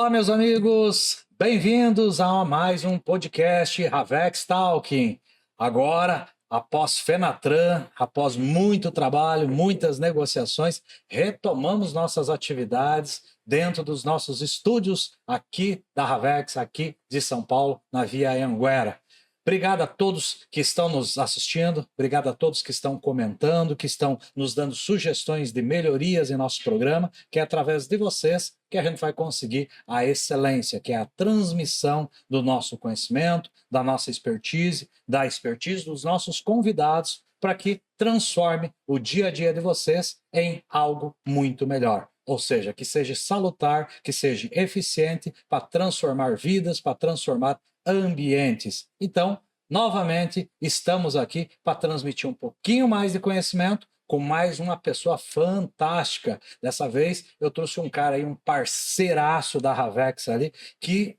Olá, meus amigos, bem-vindos a mais um podcast Havex Talking. Agora, após Fenatran, após muito trabalho, muitas negociações, retomamos nossas atividades dentro dos nossos estúdios aqui da Havex, aqui de São Paulo, na Via Anhanguera. Obrigado a todos que estão nos assistindo, obrigado a todos que estão comentando, que estão nos dando sugestões de melhorias em nosso programa, que é através de vocês que a gente vai conseguir a excelência, que é a transmissão do nosso conhecimento, da nossa expertise, da expertise dos nossos convidados, para que transforme o dia a dia de vocês em algo muito melhor. Ou seja, que seja salutar, que seja eficiente para transformar vidas, para transformar ambientes. Então, novamente, estamos aqui para transmitir um pouquinho mais de conhecimento com mais uma pessoa fantástica. Dessa vez, eu trouxe um cara aí, um parceiraço da Havex ali, que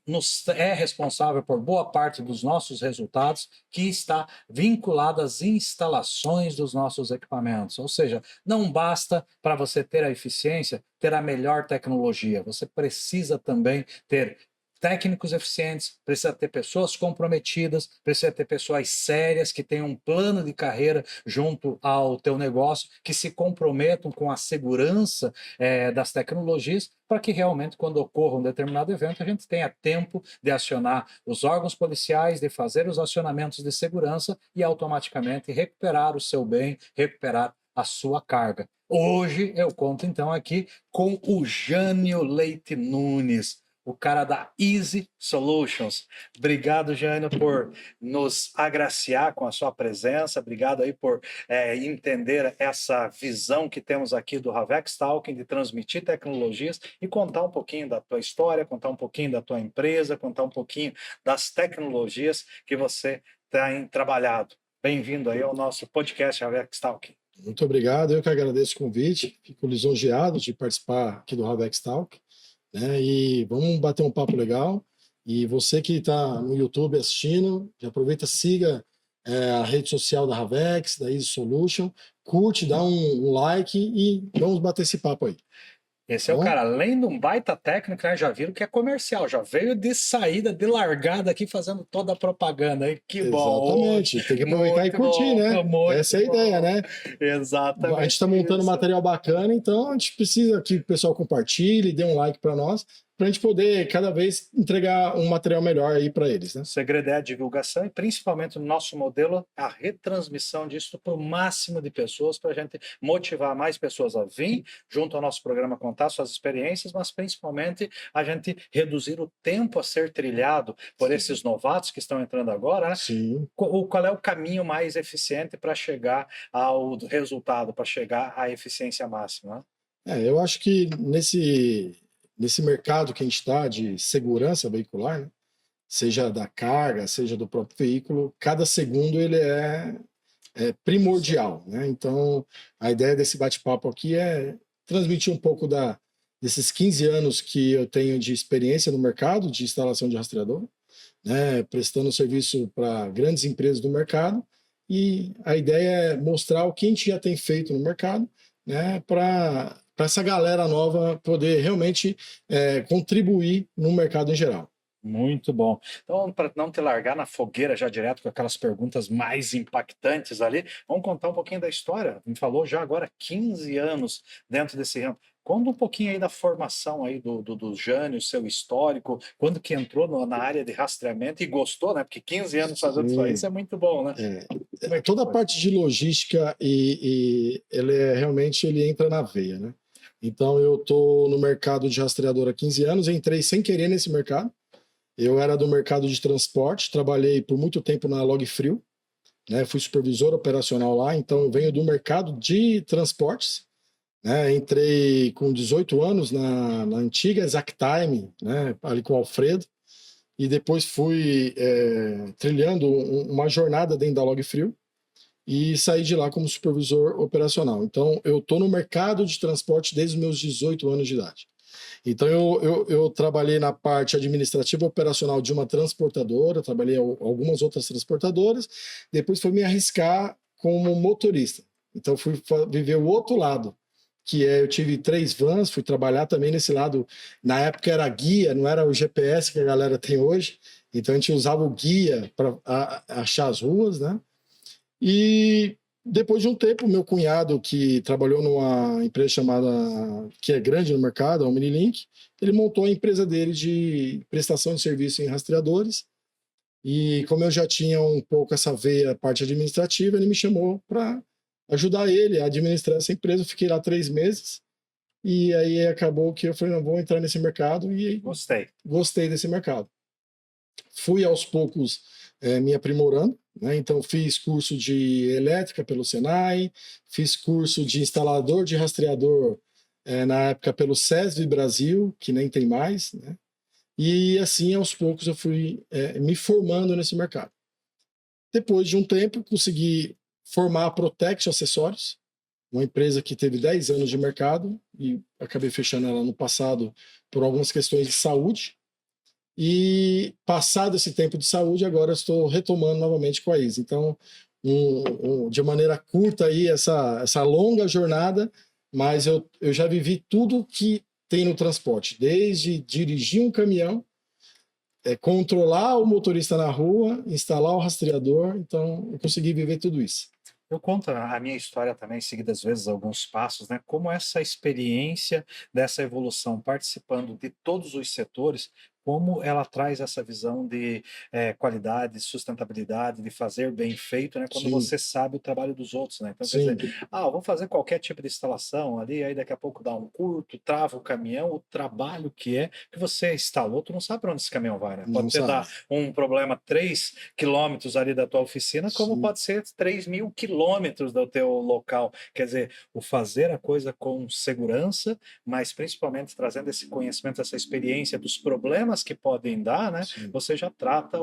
é responsável por boa parte dos nossos resultados, que está vinculado às instalações dos nossos equipamentos. Ou seja, não basta para você ter a eficiência, ter a melhor tecnologia. Você precisa também ter técnicos eficientes, precisa ter pessoas comprometidas, precisa ter pessoas sérias que tenham um plano de carreira junto ao teu negócio, que se comprometam com a segurança das tecnologias, para que realmente, quando ocorra um determinado evento, a gente tenha tempo de acionar os órgãos policiais, de fazer os acionamentos de segurança e automaticamente recuperar o seu bem, recuperar a sua carga. Hoje eu conto então aqui com o Jânio Leite Nunes, o cara da Easy Solutions. Obrigado, Jânio, por nos agraciar com a sua presença. Obrigado aí por entender essa visão que temos aqui do Havex Talking, de transmitir tecnologias e contar um pouquinho da tua história, contar um pouquinho da tua empresa, contar um pouquinho das tecnologias que você tem trabalhado. Bem-vindo aí ao nosso podcast Havex Talking. Muito obrigado, eu que agradeço o convite. Fico lisonjeado de participar aqui do Havex Talk. E vamos bater um papo legal. E você que está no YouTube assistindo, já aproveita, siga a rede social da Havex, da Easy Solution, curte, dá um like e vamos bater esse papo aí. Esse é o cara, além de um baita técnico, né, já viram que é comercial, já veio de saída, de largada aqui, fazendo toda a propaganda aí. Que bom! Exatamente, tem que aproveitar muito e curtir, bom, né? Essa é a ideia, né? Exatamente. A gente está montando material bacana, então a gente precisa que o pessoal compartilhe, dê um like para nós, para a gente poder cada vez entregar um material melhor aí para eles, né? O segredo é a divulgação e principalmente no nosso modelo a retransmissão disso para o máximo de pessoas, para a gente motivar mais pessoas a vir junto ao nosso programa, contar suas experiências, mas principalmente a gente reduzir o tempo a ser trilhado por esses novatos que estão entrando agora, né? Sim. Qual é o caminho mais eficiente para chegar ao resultado, para chegar à eficiência máxima? Eu acho que nesse mercado que a gente está de segurança veicular, né? Seja da carga, seja do próprio veículo, cada segundo ele é primordial, né? Então, a ideia desse bate-papo aqui é transmitir um pouco desses 15 anos que eu tenho de experiência no mercado de instalação de rastreador, né? Prestando serviço para grandes empresas do mercado, e a ideia é mostrar o que a gente já tem feito no mercado, né? Para essa galera nova poder realmente contribuir no mercado em geral. Muito bom. Então, para não te largar na fogueira já direto com aquelas perguntas mais impactantes ali, vamos contar um pouquinho da história. Me falou já agora 15 anos dentro desse ramo. Conta um pouquinho aí da formação aí do Jânio, seu histórico, quando que entrou na área de rastreamento e gostou, né? Porque 15 anos fazendo isso é muito bom, né? Toda a parte de logística realmente ele entra na veia, né? Então eu estou no mercado de rastreador há 15 anos, entrei sem querer nesse mercado. Eu era do mercado de transporte, trabalhei por muito tempo na Logfrio, né? Fui supervisor operacional lá, então eu venho do mercado de transportes, né? Entrei com 18 anos na antiga Exactime, né? Ali com o Alfredo, e depois fui trilhando uma jornada dentro da Logfrio e saí de lá como supervisor operacional. Então eu estou no mercado de transporte desde os meus 18 anos de idade. Então, eu trabalhei na parte administrativa operacional de uma transportadora, trabalhei em algumas outras transportadoras, depois fui me arriscar como motorista. Então, fui viver o outro lado, eu tive 3 vans, fui trabalhar também nesse lado. Na época era guia, não era o GPS que a galera tem hoje. Então a gente usava o guia para achar as ruas, né? E depois de um tempo, meu cunhado, que trabalhou numa empresa chamada, que é grande no mercado, a Omnilink, ele montou a empresa dele de prestação de serviço em rastreadores. E como eu já tinha um pouco essa veia, parte administrativa, ele me chamou para ajudar ele a administrar essa empresa. Eu fiquei lá 3 meses e aí acabou que eu falei, não, vou entrar nesse mercado e gostei desse mercado. Fui aos poucos me aprimorando, né? Então fiz curso de elétrica pelo Senai, fiz curso de instalador de rastreador na época pelo SESV Brasil, que nem tem mais, né? E assim, aos poucos, eu fui me formando nesse mercado. Depois de um tempo, consegui formar a Protect Acessórios, uma empresa que teve 10 anos de mercado e acabei fechando ela no passado por algumas questões de saúde. E passado esse tempo de saúde, agora estou retomando novamente com a ISA. Então, de maneira curta aí, essa longa jornada, mas eu já vivi tudo que tem no transporte, desde dirigir um caminhão, controlar o motorista na rua, instalar o rastreador, então eu consegui viver tudo isso. Eu conto a minha história também, seguidas vezes, alguns passos, né? Como essa experiência dessa evolução, participando de todos os setores, como ela traz essa visão de qualidade, sustentabilidade, de fazer bem feito, né? Quando Sim. você sabe o trabalho dos outros, né? Então, Sim. quer dizer, eu vou fazer qualquer tipo de instalação ali, aí daqui a pouco dá um curto, trava o caminhão, o trabalho que você instalou, tu não sabe para onde esse caminhão vai, né? Pode dar um problema 3 quilômetros ali da tua oficina, como Sim. pode ser 3.000 quilômetros do teu local. Quer dizer, o fazer a coisa com segurança, mas principalmente trazendo esse conhecimento, essa experiência dos problemas que podem dar, né? Sim. Você já trata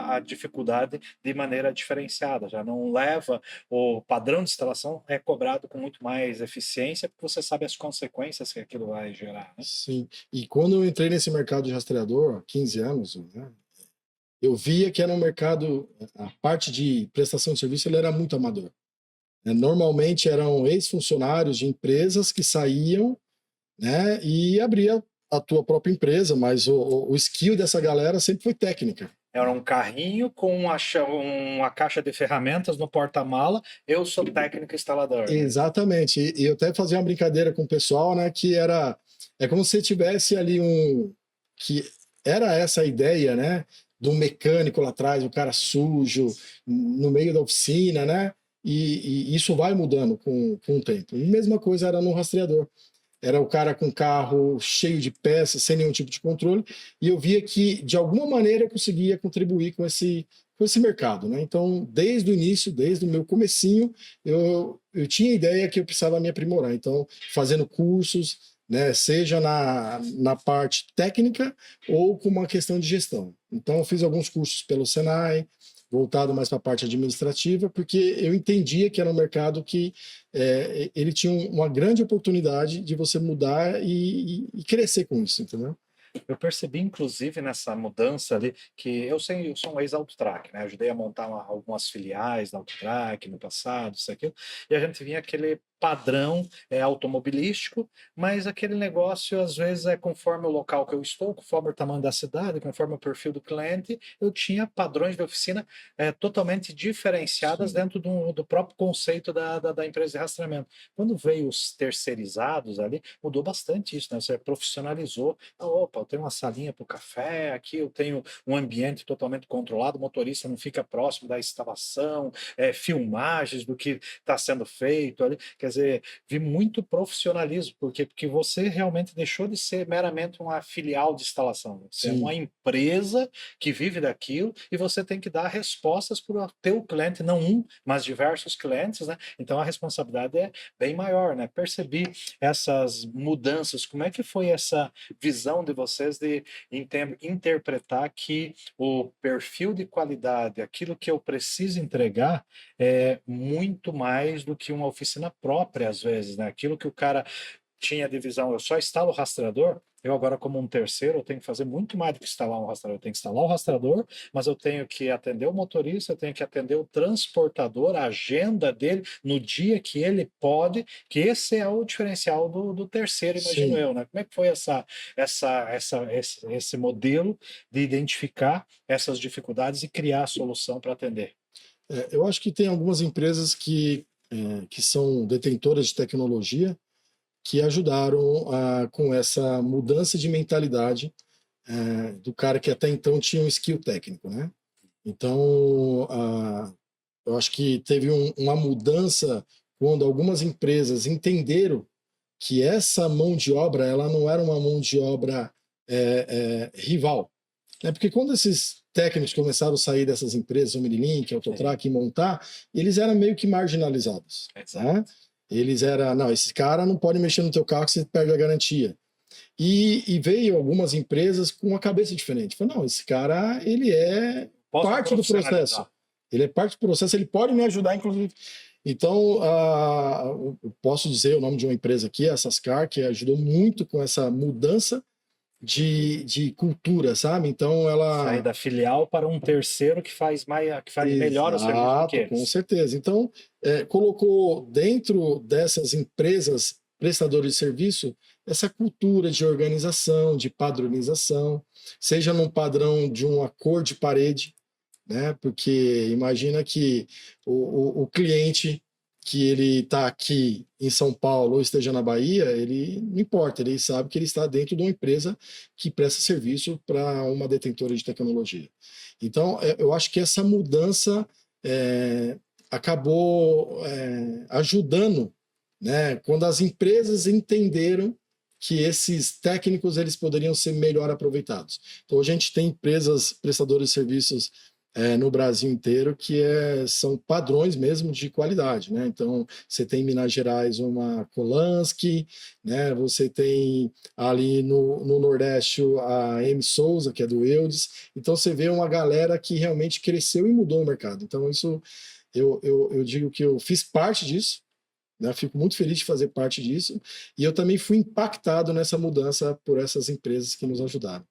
a dificuldade de maneira diferenciada, já não leva o padrão de instalação é cobrado com muito mais eficiência, porque você sabe as consequências que aquilo vai gerar, né? Sim. E quando eu entrei nesse mercado de rastreador, há 15 anos, né, eu via que era um mercado, a parte de prestação de serviço, ele era muito amador. Normalmente eram ex-funcionários de empresas que saíam, né, e abria a tua própria empresa, mas o skill dessa galera sempre foi técnica. Era um carrinho com uma caixa de ferramentas no porta-mala. Eu sou técnico instalador. Exatamente. E eu até fazia uma brincadeira com o pessoal, né, que é como se tivesse ali que era essa a ideia, né, de um mecânico lá atrás, o cara sujo no meio da oficina, né? E isso vai mudando com o tempo. E mesma coisa era no rastreador. Era o cara com carro cheio de peças, sem nenhum tipo de controle, e eu via que, de alguma maneira, eu conseguia contribuir com esse mercado, né? Então, desde o início, desde o meu comecinho, eu tinha a ideia que eu precisava me aprimorar. Então, fazendo cursos, né, seja na parte técnica ou com uma questão de gestão. Então, eu fiz alguns cursos pelo Senai, voltado mais para a parte administrativa, porque eu entendia que era um mercado que ele tinha uma grande oportunidade de você mudar e crescer com isso, entendeu? Eu percebi, inclusive, nessa mudança ali, que eu sou um ex-Autotrac, né? Ajudei a montar algumas filiais da Autotrac no passado, isso aqui, e a gente vinha aquele padrão automobilístico, mas aquele negócio às vezes é conforme o local que eu estou, conforme o tamanho da cidade, conforme o perfil do cliente, eu tinha padrões de oficina totalmente diferenciadas Sim. dentro do próprio conceito da empresa de rastreamento. Quando veio os terceirizados ali, mudou bastante isso, né? Você profissionalizou. Opa, eu tenho uma salinha para o café, aqui eu tenho um ambiente totalmente controlado, o motorista não fica próximo da instalação, filmagens do que está sendo feito ali. Quer dizer, vi muito profissionalismo, porque você realmente deixou de ser meramente uma filial de instalação. Você é uma empresa que vive daquilo e você tem que dar respostas para o teu cliente, não um, mas diversos clientes, né? Então a responsabilidade é bem maior, né? Percebi essas mudanças. Como é que foi essa visão de vocês de interpretar que o perfil de qualidade, aquilo que eu preciso entregar, é muito mais do que uma oficina própria, às vezes, né? Aquilo que o cara tinha de visão, eu só instalo o rastreador, Eu agora, como um terceiro, eu tenho que fazer muito mais do que instalar um rastreador. Eu tenho que instalar o rastreador, mas eu tenho que atender o motorista, eu tenho que atender o transportador, a agenda dele, no dia que ele pode, que esse é o diferencial do terceiro, imagino Sim. eu, né? Como é que foi esse modelo de identificar essas dificuldades e criar a solução para atender? Eu acho que tem algumas empresas que são detentoras de tecnologia que ajudaram com essa mudança de mentalidade do cara que até então tinha um skill técnico, né? Então, eu acho que teve uma mudança quando algumas empresas entenderam que essa mão de obra ela não era uma mão de obra rival, né? Porque quando esses técnicos começaram a sair dessas empresas, o Mirilink, Autotrac, e montar, eles eram meio que marginalizados, né? Eles eram, não, esse cara não pode mexer no teu carro que você perde a garantia. E veio algumas empresas com uma cabeça diferente. Falou, não, esse cara, ele é Posso parte do processo. profissionalizar? Ele é parte do processo, ele pode me ajudar, inclusive. Então, eu posso dizer o nome de uma empresa aqui, a Sascar, que ajudou muito com essa mudança de cultura, sabe? Então, Sair ela... da filial para um terceiro que faz melhor o serviço do que Exato, com eles. certeza. Então, colocou dentro dessas empresas prestadores de serviço essa cultura de organização, de padronização, seja num padrão de uma cor de parede, né? Porque imagina que o cliente que ele está aqui em São Paulo ou esteja na Bahia, ele não importa, ele sabe que ele está dentro de uma empresa que presta serviço para uma detentora de tecnologia. Então, eu acho que essa mudança acabou ajudando, né? Quando as empresas entenderam que esses técnicos eles poderiam ser melhor aproveitados. Então, a gente tem empresas prestadoras de serviços no Brasil inteiro, que são padrões mesmo de qualidade, né? Então, você tem em Minas Gerais uma Colansky, né? Você tem ali no Nordeste a M. Souza, que é do Eudes. Então, você vê uma galera que realmente cresceu e mudou o mercado. Então, isso eu digo que eu fiz parte disso, né? Fico muito feliz de fazer parte disso. E eu também fui impactado nessa mudança por essas empresas que nos ajudaram.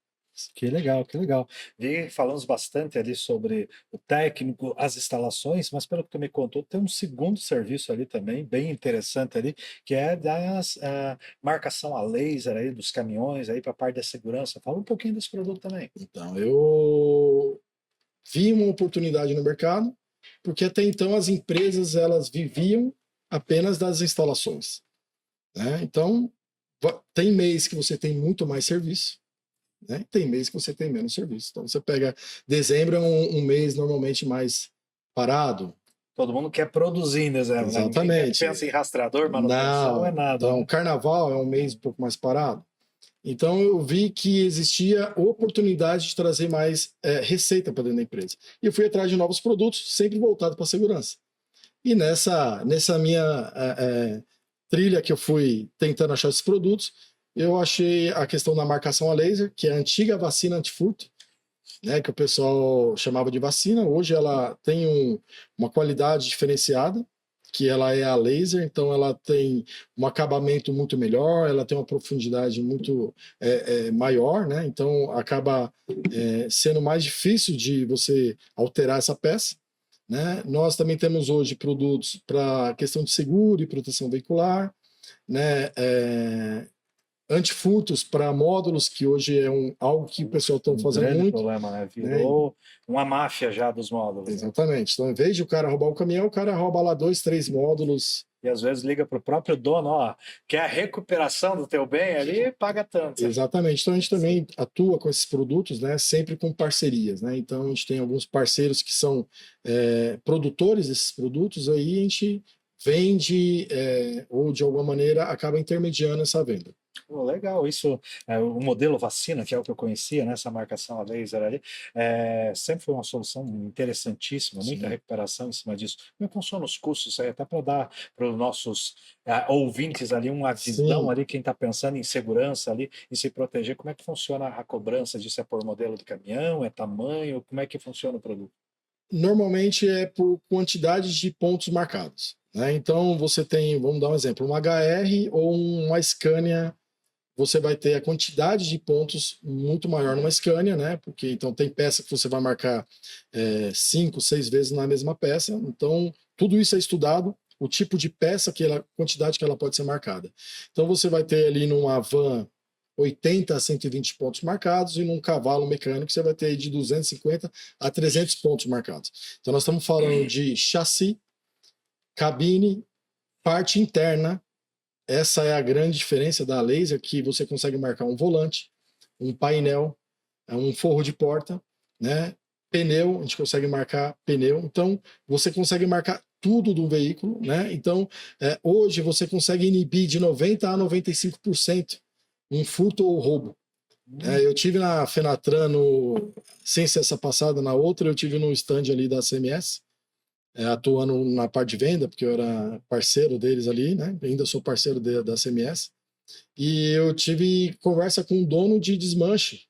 Que legal, que legal. E falamos bastante ali sobre o técnico, as instalações, mas pelo que tu me contou, tem um segundo serviço ali também, bem interessante ali, que é das marcação a laser aí dos caminhões aí para a parte da segurança. Fala um pouquinho desse produto também. Então, eu vi uma oportunidade no mercado, porque até então as empresas elas viviam apenas das instalações, né? Então, tem mês que você tem muito mais serviço, né? Tem mês que você tem menos serviço. Então, você pega dezembro é um mês normalmente mais parado. Todo mundo quer produzir em dezembro, né? Ninguém Exatamente. pensa em rastreador, manutenção, não é Não. nada, Então, né? carnaval é um mês um pouco mais parado. Então, eu vi que existia oportunidade de trazer mais receita para dentro da empresa. E eu fui atrás de novos produtos, sempre voltado para a segurança. E nessa minha trilha que eu fui tentando achar esses produtos, eu achei a questão da marcação a laser, que é a antiga vacina antifurto, né, que o pessoal chamava de vacina. Hoje ela tem uma qualidade diferenciada, que ela é a laser, então ela tem um acabamento muito melhor, ela tem uma profundidade muito maior, né? Então acaba sendo mais difícil de você alterar essa peça, né? Nós também temos hoje produtos para questão de seguro e proteção veicular, né? Antifurtos para módulos, que hoje é algo que o pessoal está fazendo Grande muito, problema, né? né? Virou uma máfia já dos módulos, né? Exatamente. Então, em vez de o cara roubar o caminhão, o cara rouba lá 2, 3 módulos. E às vezes liga para o próprio dono, ó, quer a recuperação do teu bem ali, paga tanto. Exatamente. Então a gente também atua com esses produtos, né, sempre com parcerias, né? Então a gente tem alguns parceiros que são produtores desses produtos, aí a gente vende ou de alguma maneira acaba intermediando essa venda. Pô, legal, isso, o modelo vacina, que é o que eu conhecia, né, essa marcação a laser ali, sempre foi uma solução interessantíssima, muita Sim. recuperação em cima disso. Como é que funciona os custos aí, até para dar para os nossos ouvintes ali uma visão Sim. ali, quem está pensando em segurança ali, em se proteger, como é que funciona a cobrança disso? É por modelo do caminhão, é tamanho, como é que funciona o produto? Normalmente é por quantidade de pontos marcados, né? Então você tem, vamos dar um exemplo, um HR ou uma Scania você vai ter a quantidade de pontos muito maior numa Scania, né? Porque então tem peça que você vai marcar 5, 6 vezes na mesma peça. Então, tudo isso é estudado, o tipo de peça, a quantidade que ela pode ser marcada. Então, você vai ter ali numa van 80 a 120 pontos marcados e num cavalo mecânico você vai ter de 250 a 300 pontos marcados. Então, nós estamos falando de chassi, cabine, parte interna. Essa é a grande diferença da laser, que você consegue marcar um volante, um painel, um forro de porta, né? Pneu, a gente consegue marcar pneu. Então, você consegue marcar tudo do veículo, né? Então, hoje você consegue inibir de 90% a 95% um furto ou roubo. Eu tive na Fenatran, sem ser essa passada, na outra, eu tive no stand ali da CMS, atuando na parte de venda, porque eu era parceiro deles ali, né? Ainda sou parceiro da CMS. E eu tive conversa com o dono de desmanche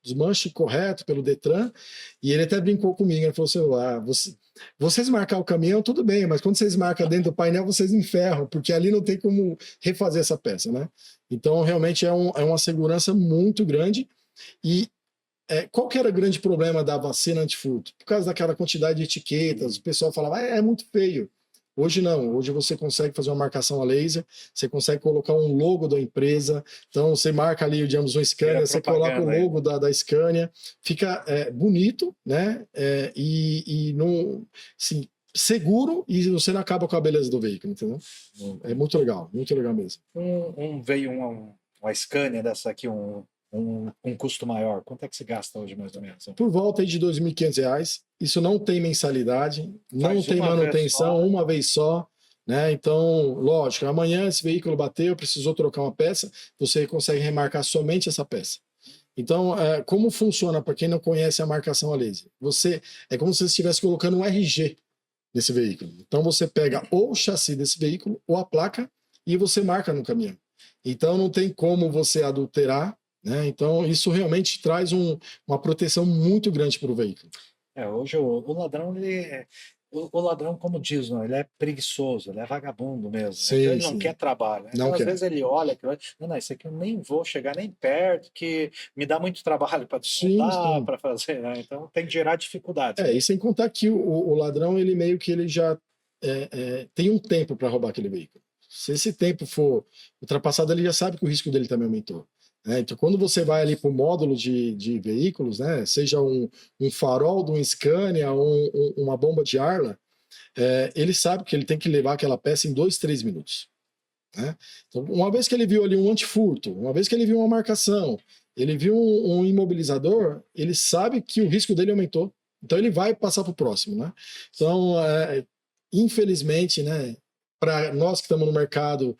correto pelo Detran, e ele até brincou comigo, ele falou assim, vocês marcar o caminhão, tudo bem, mas quando vocês marcam dentro do painel, vocês enferram, porque ali não tem como refazer essa peça, né? Então, realmente é uma segurança muito grande, e qual que era o grande problema da vacina antifurto? Por causa daquela quantidade de etiquetas, o pessoal falava, é muito feio. Hoje não, hoje você consegue fazer uma marcação a laser, você consegue colocar um logo da empresa, então você marca ali, digamos, um Scania, você coloca o logo da Scania, fica bonito, né? Não, assim, seguro, e você não acaba com a beleza do veículo, entendeu? É muito legal mesmo. Veio uma Scania dessa aqui, um custo maior. Quanto é que se gasta hoje, mais ou menos? Por volta aí de R$ 2.500. Isso não tem mensalidade, não tem manutenção, uma vez só. Né? Então, lógico, amanhã esse veículo bateu, precisou trocar uma peça, você consegue remarcar somente essa peça. Então, como funciona, para quem não conhece a marcação a laser? É como se você estivesse colocando um RG nesse veículo. Então, você pega ou o chassi desse veículo, ou a placa, e você marca no caminhão. Então, não tem como você adulterar, né? Então, isso realmente traz uma proteção muito grande para o veículo. Hoje o ladrão, o ladrão, como diz, não, ele é preguiçoso, ele é vagabundo mesmo. Sim, então ele não quer trabalho. Então, às vezes ele olha, não, isso aqui eu nem vou chegar nem perto, que me dá muito trabalho para desmontar, para fazer. Né? Então tem que gerar dificuldades. E sem contar que o ladrão, ele meio que ele já tem um tempo para roubar aquele veículo. Se esse tempo for ultrapassado, ele já sabe que o risco dele também aumentou. Então, quando você vai ali para o módulo de veículos, né, seja um farol de um Scania ou uma bomba de Arla, ele sabe que ele tem que levar aquela peça em 2, 3 minutos. Né? Então, uma vez que ele viu ali um antifurto, uma vez que ele viu uma marcação, ele viu um imobilizador, ele sabe que o risco dele aumentou. Então, ele vai passar para o próximo. Né? Então, infelizmente, né, para nós que estamos no mercado,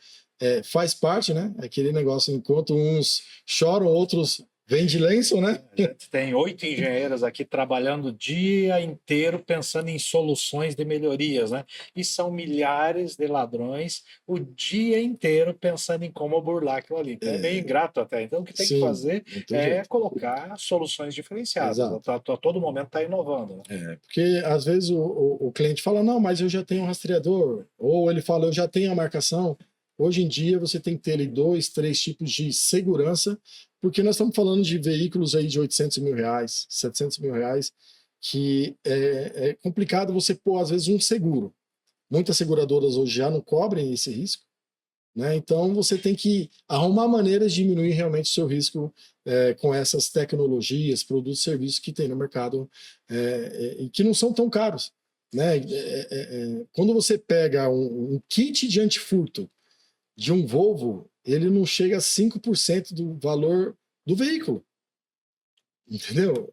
faz parte, né? Aquele negócio, enquanto uns choram, outros vêm de lenço, né? A gente tem 8 engenheiros aqui trabalhando o dia inteiro pensando em soluções de melhorias, né? E são milhares de ladrões o dia inteiro pensando em como burlar aquilo ali. Então é meio ingrato até. Então o que tem que fazer é colocar soluções diferenciadas. A todo momento está inovando. Né? Porque às vezes o cliente fala, não, mas eu já tenho um rastreador. Ou ele fala, eu já tenho a marcação. Hoje em dia você tem que ter ali 2, 3 tipos de segurança, porque nós estamos falando de veículos aí de R$800 mil, R$700 mil, que é complicado você pôr, às vezes, um seguro. Muitas seguradoras hoje já não cobrem esse risco, né? Então você tem que arrumar maneiras de diminuir realmente o seu risco com essas tecnologias, produtos e serviços que tem no mercado e que não são tão caros. Né? Quando você pega um kit de antifurto de um Volvo, ele não chega a 5% do valor do veículo. Entendeu?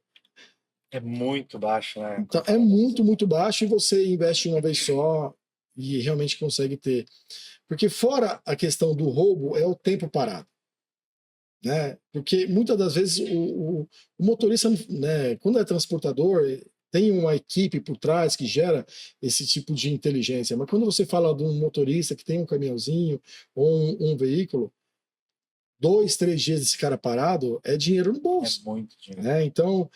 É muito baixo, né? Então, é muito, muito baixo, e você investe uma vez só e realmente consegue ter. Porque fora a questão do roubo, é o tempo parado. Né? Porque muitas das vezes o motorista, né, quando é transportador, tem uma equipe por trás que gera esse tipo de inteligência. Mas quando você fala de um motorista que tem um caminhãozinho ou um veículo, 2, 3 dias desse cara parado é dinheiro no bolso. É muito dinheiro. Né? Então,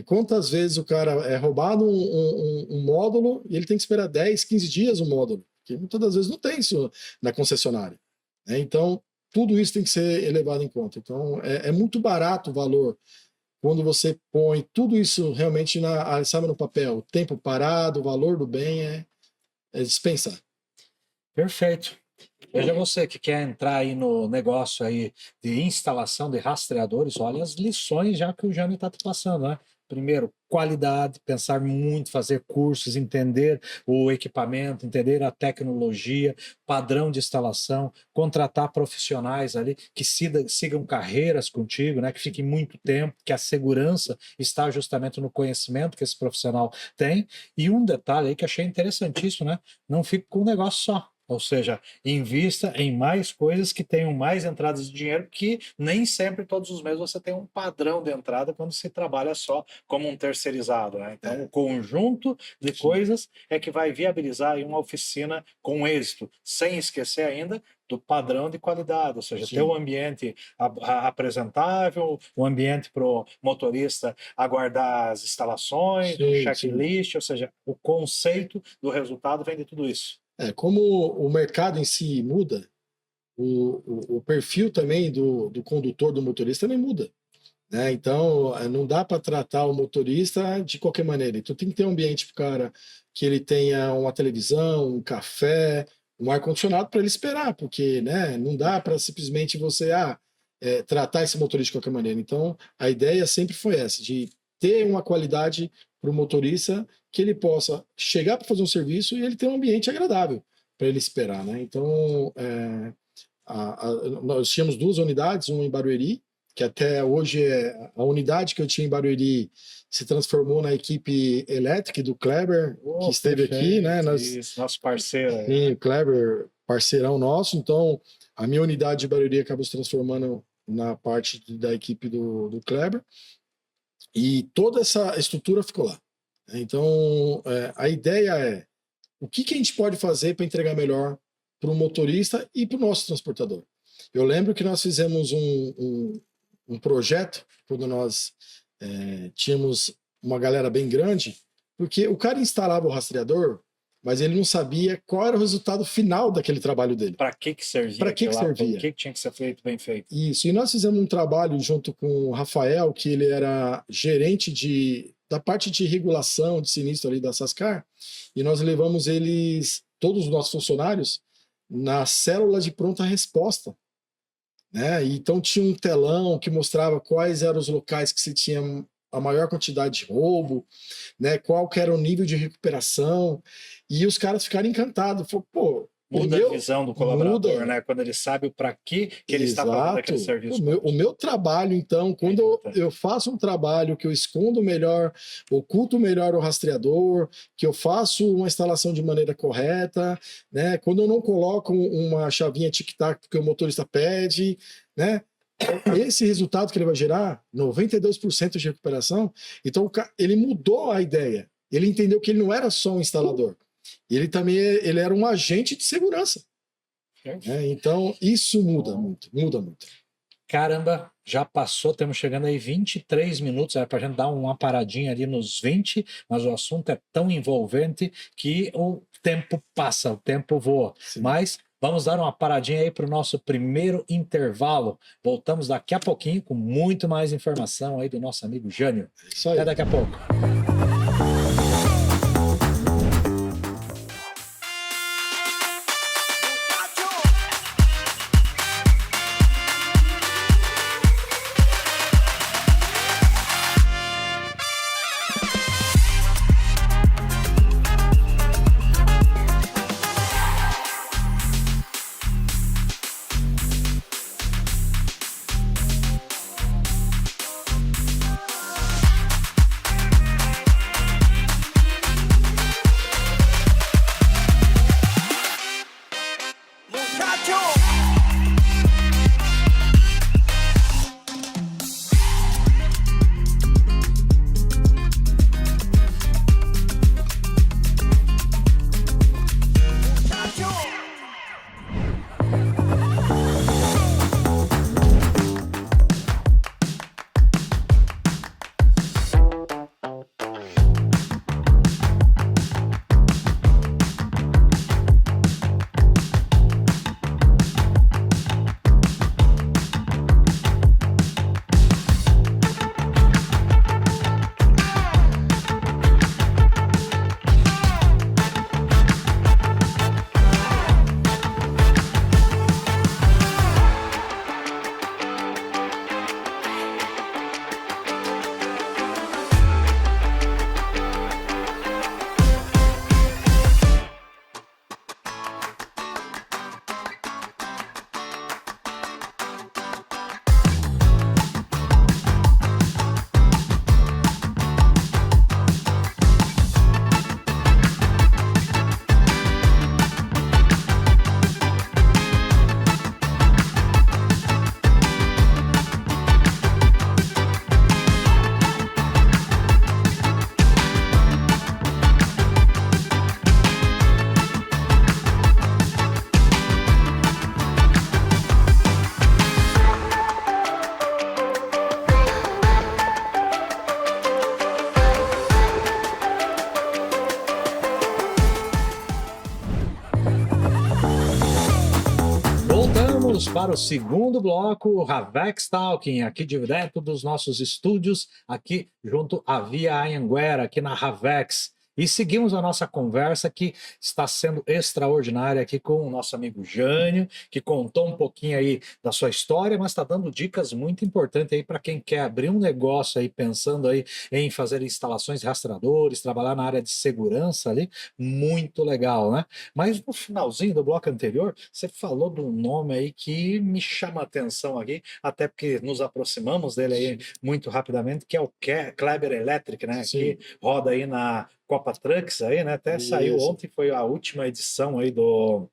quantas vezes o cara é roubado um módulo e ele tem que esperar 10, 15 dias o módulo? Porque muitas das vezes não tem isso na concessionária. Né? Então, tudo isso tem que ser levado em conta. Então, é muito barato o valor quando você põe tudo isso realmente sabe, no papel. O tempo parado, o valor do bem é dispensar. Perfeito. Veja você que quer entrar aí no negócio aí de instalação de rastreadores, olha as lições já que o Jânio está te passando, né? Primeiro, qualidade, pensar muito, fazer cursos, entender o equipamento, entender a tecnologia, padrão de instalação, contratar profissionais ali que sigam carreiras contigo, né? Que fiquem muito tempo, que a segurança está justamente no conhecimento que esse profissional tem. E um detalhe aí que achei interessantíssimo, né? Não fique com um negócio só. Ou seja, invista em mais coisas que tenham mais entradas de dinheiro, que nem sempre todos os meses você tem um padrão de entrada quando se trabalha só como um terceirizado, né? Então, o conjunto de coisas é que vai viabilizar aí uma oficina com êxito, sem esquecer ainda do padrão de qualidade, ou seja, ter um ambiente apresentável, um ambiente para o motorista aguardar as instalações, um checklist, ou seja, o conceito do resultado vem de tudo isso. Como o mercado em si muda, o perfil também do condutor, do motorista também muda. Né? Então, não dá para tratar o motorista de qualquer maneira. Então, tem que ter um ambiente para o cara que ele tenha uma televisão, um café, um ar-condicionado para ele esperar, porque né, não dá para simplesmente você tratar esse motorista de qualquer maneira. Então, a ideia sempre foi essa, de ter uma qualidade para o motorista que ele possa chegar para fazer um serviço e ele ter um ambiente agradável para ele esperar. Né? Então, nós tínhamos 2 unidades, uma em Barueri, que até hoje a unidade que eu tinha em Barueri se transformou na equipe elétrica do Kleber, que esteve aqui, né? Isso, nosso parceiro. Sim, o Kleber, parceirão nosso. Então, a minha unidade de Barueri acabou se transformando na parte da equipe do Kleber. E toda essa estrutura ficou lá. Então, a ideia é o que a gente pode fazer para entregar melhor para o motorista e para o nosso transportador. Eu lembro que nós fizemos um projeto, quando nós tínhamos uma galera bem grande, porque o cara instalava o rastreador, mas ele não sabia qual era o resultado final daquele trabalho dele. Para que servia? Para que servia? O que tinha que ser feito bem feito? Isso, e nós fizemos um trabalho junto com o Rafael, que ele era gerente da parte de regulação de sinistro ali da Sascar, e nós levamos todos os nossos funcionários, na célula de pronta resposta. Né? Então tinha um telão que mostrava quais eram os locais que se tinha a maior quantidade de roubo, né? Qual que era o nível de recuperação, e os caras ficaram encantados. Falaram, pô, muda a visão do colaborador, né? Quando ele sabe o para que ele está fazendo aquele serviço. O meu trabalho, então, quando eu faço um trabalho que eu escondo melhor, oculto melhor o rastreador, que eu faço uma instalação de maneira correta, né? Quando eu não coloco uma chavinha tic-tac porque o motorista pede, né? Esse resultado que ele vai gerar, 92% de recuperação, então ele mudou a ideia. Ele entendeu que ele não era só um instalador. Ele também era um agente de segurança. Então, isso muda muito. Caramba, já passou, estamos chegando aí 23 minutos, era para a gente dar uma paradinha ali nos 20, mas o assunto é tão envolvente que o tempo passa, o tempo voa. Sim. Mas vamos dar uma paradinha aí para o nosso primeiro intervalo. Voltamos daqui a pouquinho com muito mais informação aí do nosso amigo Jânio. Isso aí. Até daqui a pouco. Vamos para o segundo bloco, Havex Talking, aqui direto dos nossos estúdios, aqui junto à Via Anhanguera, aqui na Havex. E seguimos a nossa conversa que está sendo extraordinária aqui com o nosso amigo Jânio, que contou um pouquinho aí da sua história, mas está dando dicas muito importantes aí para quem quer abrir um negócio aí, pensando aí em fazer instalações de rastreadores, trabalhar na área de segurança ali, muito legal, né? Mas no finalzinho do bloco anterior, você falou de um nome aí que me chama a atenção aqui, até porque nos aproximamos dele aí muito rapidamente, que é o Kleber Electric, né? Sim. Que roda aí na Copa Trucks aí, né? Até saiu ontem, foi a última edição aí do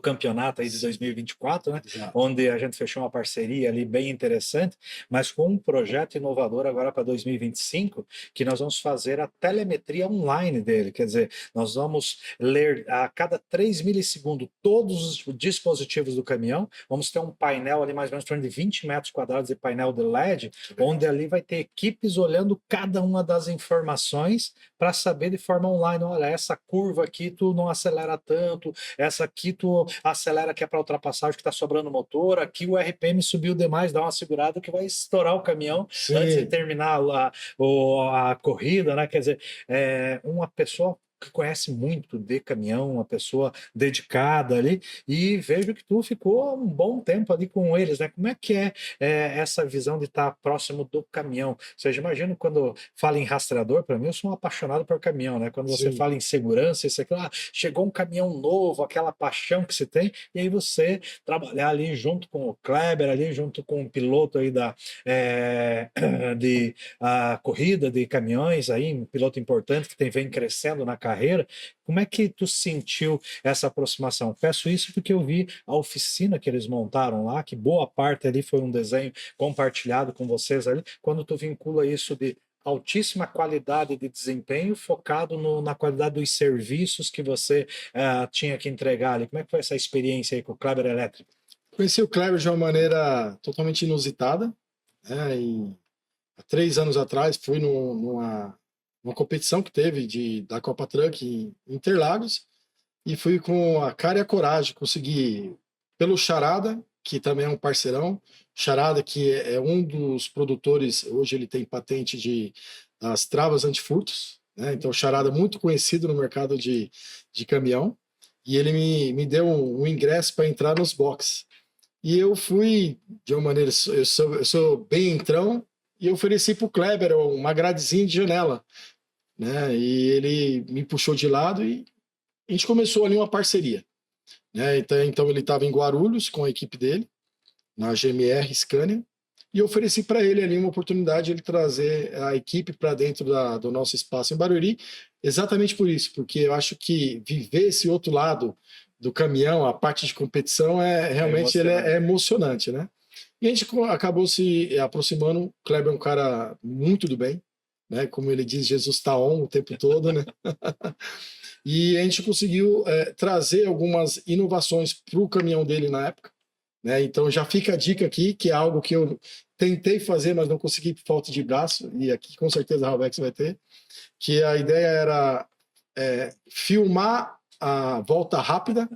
campeonato aí de 2024, né? Exato. Onde a gente fechou uma parceria ali bem interessante, mas com um projeto inovador agora para 2025, que nós vamos fazer a telemetria online dele, quer dizer, nós vamos ler a cada 3 milissegundos todos os dispositivos do caminhão, vamos ter um painel ali mais ou menos em torno de 20 metros quadrados de painel de LED, onde ali vai ter equipes olhando cada uma das informações para saber de forma online, olha, essa curva aqui tu não acelera tanto, essa aqui tu acelera que é para ultrapassagem que está sobrando motor, aqui o RPM subiu demais, dá uma segurada que vai estourar o caminhão antes de terminar a corrida, né? Quer dizer, uma pessoa que conhece muito de caminhão, uma pessoa dedicada ali, e vejo que tu ficou um bom tempo ali com eles, né? Como é que é, essa visão de estar próximo do caminhão? Ou seja, imagino quando fala em rastreador, para mim, eu sou um apaixonado por caminhão, né? Quando você fala em segurança, isso aqui, chegou um caminhão novo, aquela paixão que se tem, e aí você trabalhar ali junto com o Kleber, ali junto com o piloto aí de corrida de caminhões aí, um piloto importante que vem crescendo na carreira. Como é que tu sentiu essa aproximação? Peço isso porque eu vi a oficina que eles montaram lá, que boa parte ali foi um desenho compartilhado com vocês ali, quando tu vincula isso de altíssima qualidade de desempenho focado na qualidade dos serviços que você tinha que entregar ali. Como é que foi essa experiência aí com o Kleber Electric? Conheci o Kleber de uma maneira totalmente inusitada, né? Há 3 anos atrás fui numa competição que teve da Copa Truck em Interlagos e fui com a cara e a coragem, consegui pelo Charada, que também é um parceirão, Charada que é um dos produtores, hoje ele tem patente das travas antifurtos, né? Então o Charada é muito conhecido no mercado de caminhão, e ele me deu um ingresso para entrar nos boxes. E eu fui de uma maneira, eu sou bem entrão, e eu ofereci para o Kleber uma gradezinha de janela, né? E ele me puxou de lado e a gente começou ali uma parceria, né? Então ele estava em Guarulhos com a equipe dele, na GMR Scania, e eu ofereci para ele ali uma oportunidade de ele trazer a equipe para dentro do nosso espaço em Barueri, exatamente por isso, porque eu acho que viver esse outro lado do caminhão, a parte de competição, realmente é emocionante, né? E a gente acabou se aproximando. O Kleber é um cara muito do bem, né? Como ele diz, Jesus está on o tempo todo, né? E a gente conseguiu trazer algumas inovações para o caminhão dele na época, né? Então já fica a dica aqui, que é algo que eu tentei fazer, mas não consegui por falta de braço, e aqui com certeza a Havex vai ter, que a ideia era filmar a volta rápida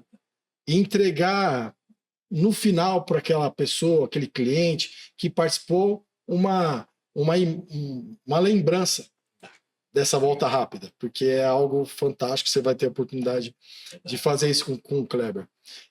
e entregar no final para aquela pessoa, aquele cliente que participou, uma lembrança dessa volta rápida, porque é algo fantástico, você vai ter a oportunidade de fazer isso com o Kleber.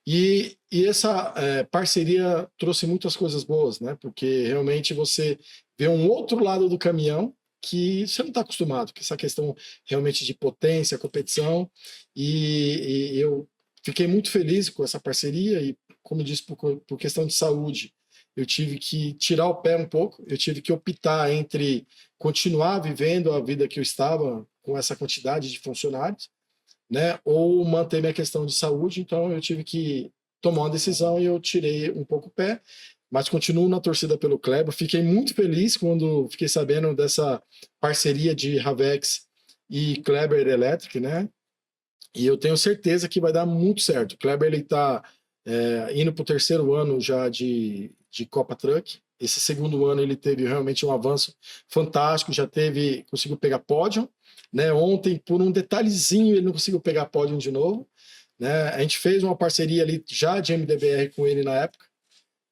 E essa parceria trouxe muitas coisas boas, né? Porque realmente você vê um outro lado do caminhão que você não está acostumado, que essa questão realmente de potência, competição, e eu fiquei muito feliz com essa parceria e, como eu disse, por questão de saúde, eu tive que tirar o pé um pouco, eu tive que optar entre continuar vivendo a vida que eu estava com essa quantidade de funcionários, né, ou manter minha questão de saúde. Então eu tive que tomar uma decisão e eu tirei um pouco o pé, mas continuo na torcida pelo Kleber. Fiquei muito feliz quando fiquei sabendo dessa parceria de Havex e Kleber Electric, né? E eu tenho certeza que vai dar muito certo. O Kleber está indo para o 3º ano já de Copa Truck. Esse 2º ano ele teve realmente um avanço fantástico, conseguiu pegar pódio, né? Ontem, por um detalhezinho, ele não conseguiu pegar pódio de novo, né? A gente fez uma parceria ali já de MDBR com ele na época,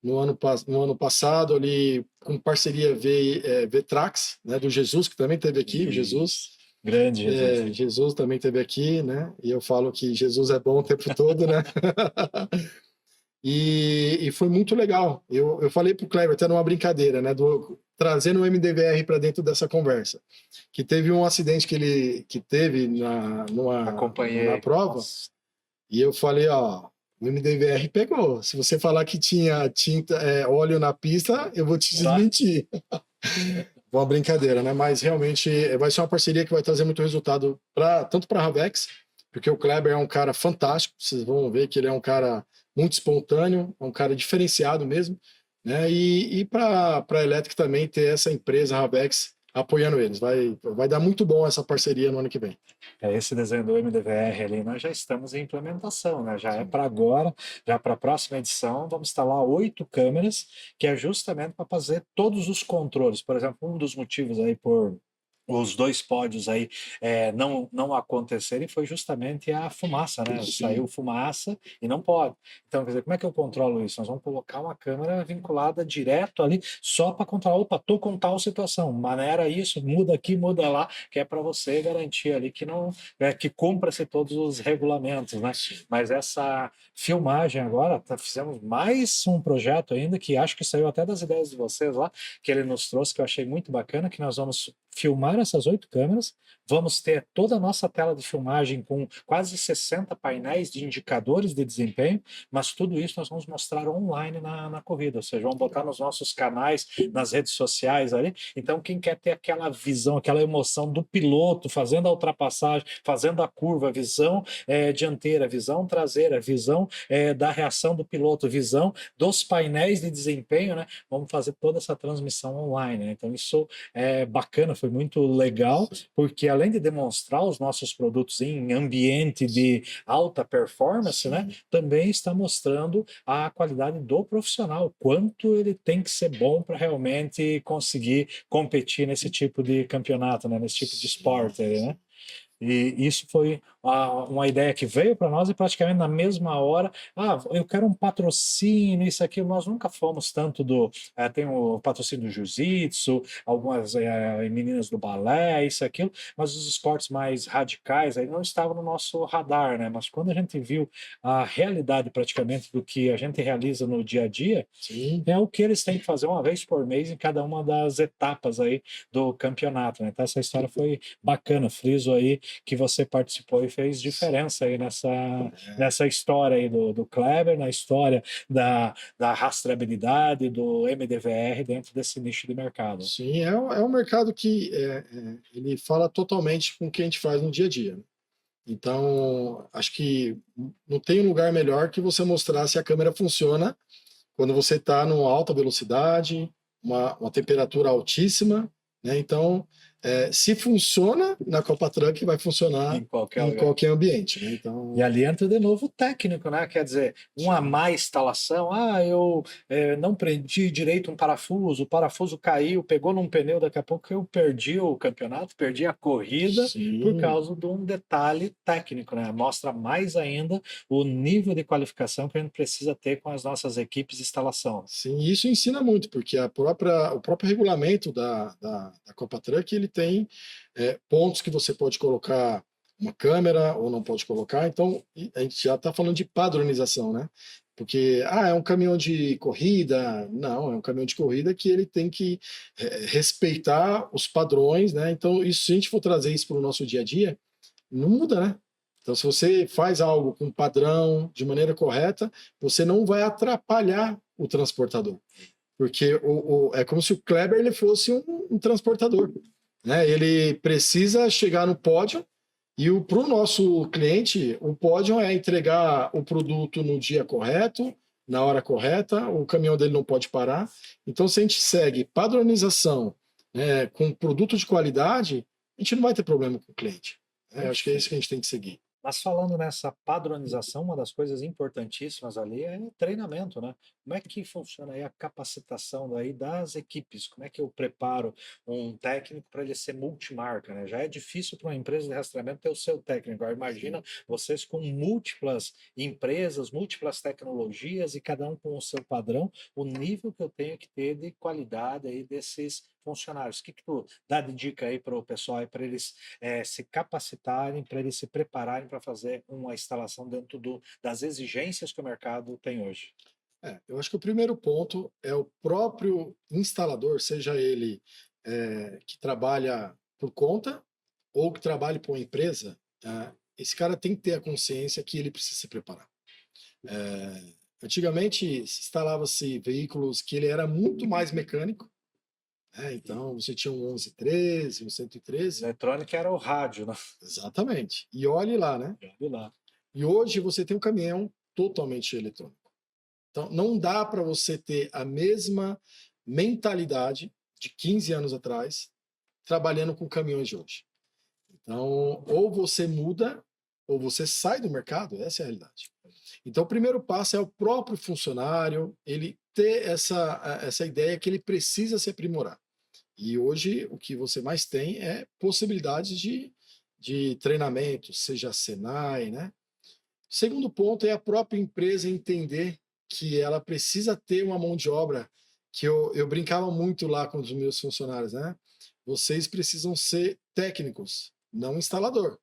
no ano passado, ali, com parceria Vetrax, né, do Jesus, que também teve aqui, o Jesus. Grande Jesus. Jesus também teve aqui, né? E eu falo que Jesus é bom o tempo todo, né? E foi muito legal. Eu falei para o Kleber, até numa brincadeira, né? Trazendo o MDVR para dentro dessa conversa. Que teve um acidente que teve na prova. Nossa. E eu falei, ó, o MDVR pegou. Se você falar que tinha óleo na pista, eu vou te desmentir. Uma brincadeira, né? Mas realmente vai ser uma parceria que vai trazer muito resultado tanto para a Ravex, porque o Kleber é um cara fantástico, vocês vão ver que ele é um cara muito espontâneo, é um cara diferenciado mesmo, né? E para a Electric também ter essa empresa Ravex apoiando eles. Vai dar muito bom essa parceria no ano que vem. Esse desenho do MDVR ali, nós já estamos em implementação, né? Já é para agora, já para a próxima edição, vamos instalar 8 câmeras, que é justamente para fazer todos os controles. Por exemplo, um dos motivos aí por os 2 pódios aí não acontecerem foi justamente a fumaça, né? Sim. Saiu fumaça e não pode. Então, quer dizer, como é que eu controlo isso? Nós vamos colocar uma câmera vinculada direto ali, só para controlar, opa, tô com tal situação, maneira isso, muda aqui, muda lá, que é para você garantir ali que não, que cumpra-se todos os regulamentos, né? Mas essa filmagem agora, fizemos mais um projeto ainda, que acho que saiu até das ideias de vocês lá, que ele nos trouxe, que eu achei muito bacana, que nós vamos filmar essas 8 câmeras, vamos ter toda a nossa tela de filmagem com quase 60 painéis de indicadores de desempenho, mas tudo isso nós vamos mostrar online na corrida, ou seja, vamos botar nos nossos canais, nas redes sociais ali. Então, quem quer ter aquela visão, aquela emoção do piloto fazendo a ultrapassagem, fazendo a curva, visão dianteira, visão traseira, visão da reação do piloto, visão dos painéis de desempenho, né? Vamos fazer toda essa transmissão online, né? Então, isso é bacana, foi muito legal, porque além de demonstrar os nossos produtos em ambiente de alta performance, né, também está mostrando a qualidade do profissional, quanto ele tem que ser bom para realmente conseguir competir nesse tipo de campeonato, né, nesse tipo de esporte, né? E isso foi uma ideia que veio para nós e praticamente na mesma hora, eu quero um patrocínio, isso aqui, nós nunca fomos tanto tem o patrocínio do jiu-jitsu, algumas meninas do balé, isso, aquilo, mas os esportes mais radicais aí não estavam no nosso radar, né? Mas quando a gente viu a realidade praticamente do que a gente realiza no dia a dia, é o que eles têm que fazer uma vez por mês em cada uma das etapas aí do campeonato, né? Então essa história foi bacana, friso aí que você participou e fez diferença aí nessa história aí do Kleber, na história da rastreabilidade, do MDVR dentro desse nicho de mercado. Sim, é um mercado que ele fala totalmente com o que a gente faz no dia a dia. Então, acho que não tem um lugar melhor que você mostrar se a câmera funciona quando você está numa alta velocidade, uma temperatura altíssima, né? Então, se funciona na Copa Truck, vai funcionar em qualquer ambiente, né? Então... E ali entra de novo o técnico, né? Quer dizer, uma má instalação, eu não prendi direito um parafuso, o parafuso caiu, pegou num pneu, daqui a pouco eu perdi o campeonato, perdi a corrida. Sim. Por causa de um detalhe técnico, né? Mostra mais ainda o nível de qualificação que a gente precisa ter com as nossas equipes de instalação. Sim, isso ensina muito, porque o próprio regulamento da Copa Truck, ele tem pontos que você pode colocar uma câmera ou não pode colocar, então a gente já está falando de padronização, né? Porque, é um caminhão de corrida? Não, é um caminhão de corrida que ele tem que respeitar os padrões, né? Então, isso, se a gente for trazer isso para o nosso dia a dia, não muda, né? Então, se você faz algo com padrão, de maneira correta, você não vai atrapalhar o transportador. Porque é como se o Kleber ele fosse um transportador, né? Ele precisa chegar no pódio e para o nosso cliente, o pódio é entregar o produto no dia correto, na hora correta, o caminhão dele não pode parar. Então, se a gente segue padronização, né, com produto de qualidade, a gente não vai ter problema com o cliente. Acho que é isso que a gente tem que seguir. Mas falando nessa padronização, uma das coisas importantíssimas ali é treinamento, né? Como é que funciona aí a capacitação daí das equipes? Como é que eu preparo um técnico para ele ser multimarca, né? Já é difícil para uma empresa de rastreamento ter o seu técnico. Agora, imagina Sim. vocês com múltiplas empresas, múltiplas tecnologias e cada um com o seu padrão, o nível que eu tenho que ter de qualidade aí desses funcionários. O que que tu dá de dica aí para o pessoal aí para eles se capacitarem, para eles se prepararem para fazer uma instalação dentro das exigências que o mercado tem hoje? Eu acho que o primeiro ponto é o próprio instalador, seja ele que trabalha por conta ou que trabalhe para uma empresa, esse cara tem que ter a consciência que ele precisa se preparar. Antigamente se instalava-se veículos que ele era muito mais mecânico, né? Então você tinha um 1113, um 113, Eletrônica era o rádio, né? exatamente. E olhe lá, né? Olha lá. E hoje você tem um caminhão totalmente eletrônico. Então, não dá para você ter a mesma mentalidade de 15 anos atrás trabalhando com caminhões de hoje. Então, ou você muda, ou você sai do mercado, essa é a realidade. Então, o primeiro passo é o próprio funcionário, ele ter essa ideia que ele precisa se aprimorar. E hoje, o que você mais tem é possibilidades de treinamento, seja Senai, né? Segundo ponto é a própria empresa entender que ela precisa ter uma mão de obra, que eu brincava muito lá com os meus funcionários, né? Vocês precisam ser técnicos, não instalador.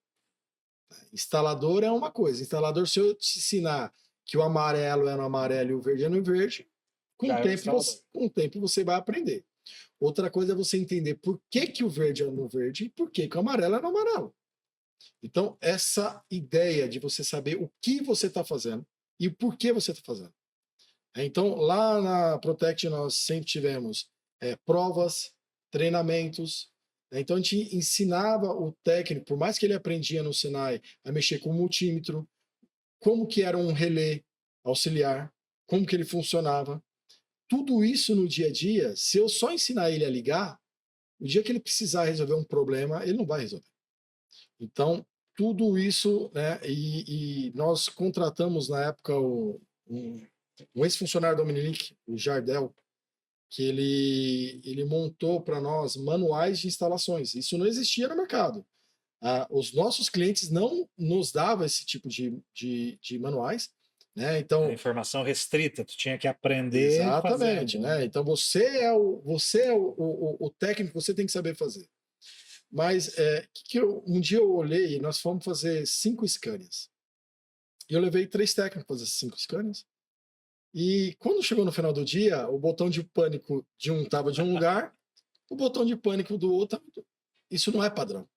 Instalador é uma coisa, instalador, se eu te ensinar que o amarelo é no amarelo e o verde é no verde, Já é o instalador. com o tempo você vai aprender. Outra coisa é você entender por que, que o verde é no verde e por que, que o amarelo é no amarelo. Então, essa ideia de você saber o que você está fazendo e o porquê você está fazendo. Então, lá na Protect, nós sempre tivemos provas, treinamentos. Então, a gente ensinava o técnico, por mais que ele aprendia no Senai, a mexer com o multímetro, como que era um relé auxiliar, como que ele funcionava. Tudo isso no dia a dia, se eu só ensinar ele a ligar, o dia que ele precisar resolver um problema, ele não vai resolver. Então, tudo isso, né, e nós contratamos na época um ex-funcionário do Omnilink, o Jardel, que ele montou para nós manuais de instalações. Isso não existia no mercado. Os nossos clientes não nos davam esse tipo de manuais, né? Era Então, informação restrita, tu tinha que aprender exatamente, fazendo, né? né? Então você é o técnico, você tem que saber fazer. Mas um dia eu olhei e nós fomos fazer 5 Scanias. E eu levei 3 técnicos para fazer 5 Scanias. E quando chegou no final do dia, o botão de pânico de um estava de um lugar, o botão de pânico do outro. Isso não é padrão.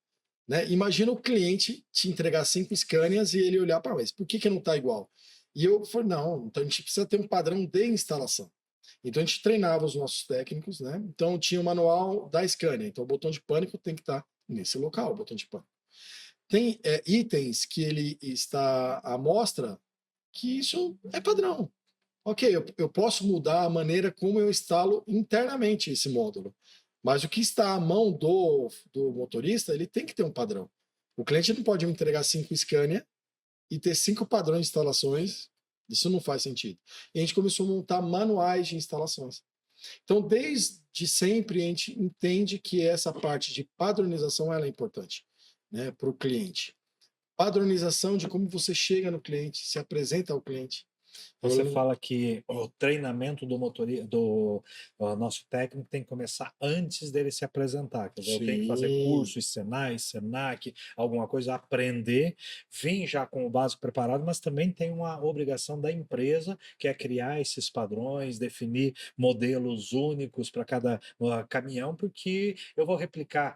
Né? Imagina o cliente te entregar 5 Scanias e ele olhar para mas por que não está igual? E eu falei, não, então a gente precisa ter um padrão de instalação. Então a gente treinava os nossos técnicos, né? Então tinha o manual da Scania. Então o botão de pânico tem que estar nesse local, o botão de pânico. Tem itens que ele está à mostra que isso é padrão. Ok, eu posso mudar a maneira como eu instalo internamente esse módulo, mas o que está à mão do motorista, ele tem que ter um padrão. O cliente não pode me entregar 5 Scania e ter 5 padrões de instalações, isso não faz sentido. E a gente começou a montar manuais de instalações. Então, desde sempre, a gente entende que essa parte de padronização ela é importante, né, para o cliente. Padronização de como você chega no cliente, se apresenta ao cliente. Você fala que o treinamento do motorista, nosso técnico tem que começar antes dele se apresentar. Quer dizer, eu tenho que fazer Sim, cursos, Senai, Senac, alguma coisa, aprender, vir já com o básico preparado, mas também tem uma obrigação da empresa, que é criar esses padrões, definir modelos únicos para cada caminhão, porque eu vou replicar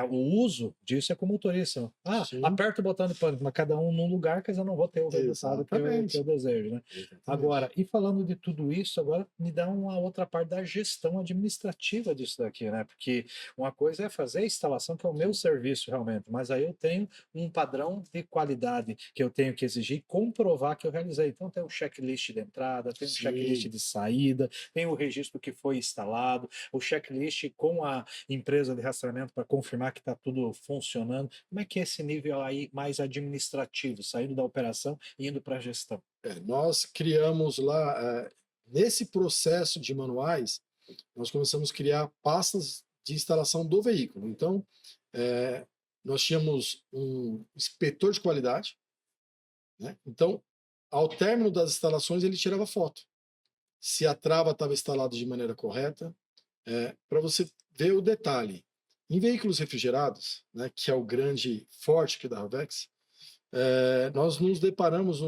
o uso disso é com o motorista. sim, Aperta o botão de pânico, mas cada um num lugar, quer dizer, eu não vou ter o resultado que eu exatamente. desejo, né? Agora, e falando de tudo isso, agora me dá uma outra parte da gestão administrativa disso daqui, né? Porque uma coisa é fazer a instalação, que é o meu serviço realmente, mas aí eu tenho um padrão de qualidade que eu tenho que exigir e comprovar que eu realizei. Então, tem um checklist de entrada, tem um checklist Sim. de saída, tem o registro que foi instalado, o checklist com a empresa de rastreamento para confirmar que está tudo funcionando. Como é que é esse nível aí mais administrativo, saindo da operação e indo para a gestão? Nós criamos lá, nesse processo de manuais, nós começamos a criar pastas de instalação do veículo. Então, eh, nós tínhamos um inspetor de qualidade, né? Então, ao término das instalações, ele tirava foto. Se a trava estava instalada de maneira correta, para você ver o detalhe. Em veículos refrigerados, né, que é o grande forte aqui da Ravex, nós nos deparamos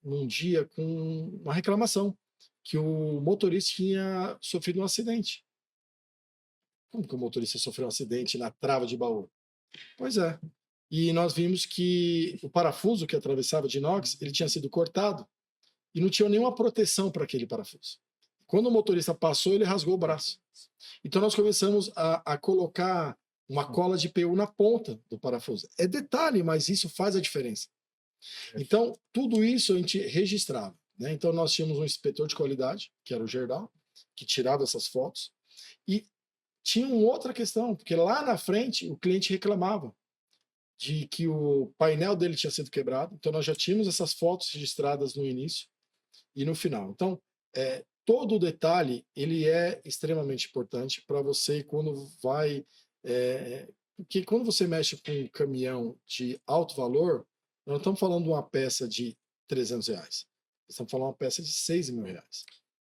num dia com uma reclamação que o motorista tinha sofrido um acidente. Como que o motorista sofreu um acidente na trava de baú? Pois é. E nós vimos que o parafuso que atravessava de inox, ele tinha sido cortado e não tinha nenhuma proteção para aquele parafuso. Quando o motorista passou, ele rasgou o braço. Então nós começamos a colocar uma cola de PU na ponta do parafuso. É detalhe, mas isso faz a diferença. Então, tudo isso a gente registrava, né? Então nós tínhamos um inspetor de qualidade, que era o Gerdau, que tirava essas fotos. E tinha uma outra questão, porque lá na frente o cliente reclamava de que o painel dele tinha sido quebrado. Então nós já tínhamos essas fotos registradas no início e no final. Então, todo o detalhe ele é extremamente importante para você quando vai, porque quando você mexe com um caminhão de alto valor, nós não estamos falando de uma peça de R$ 300, estamos falando de uma peça de R$ 6.000.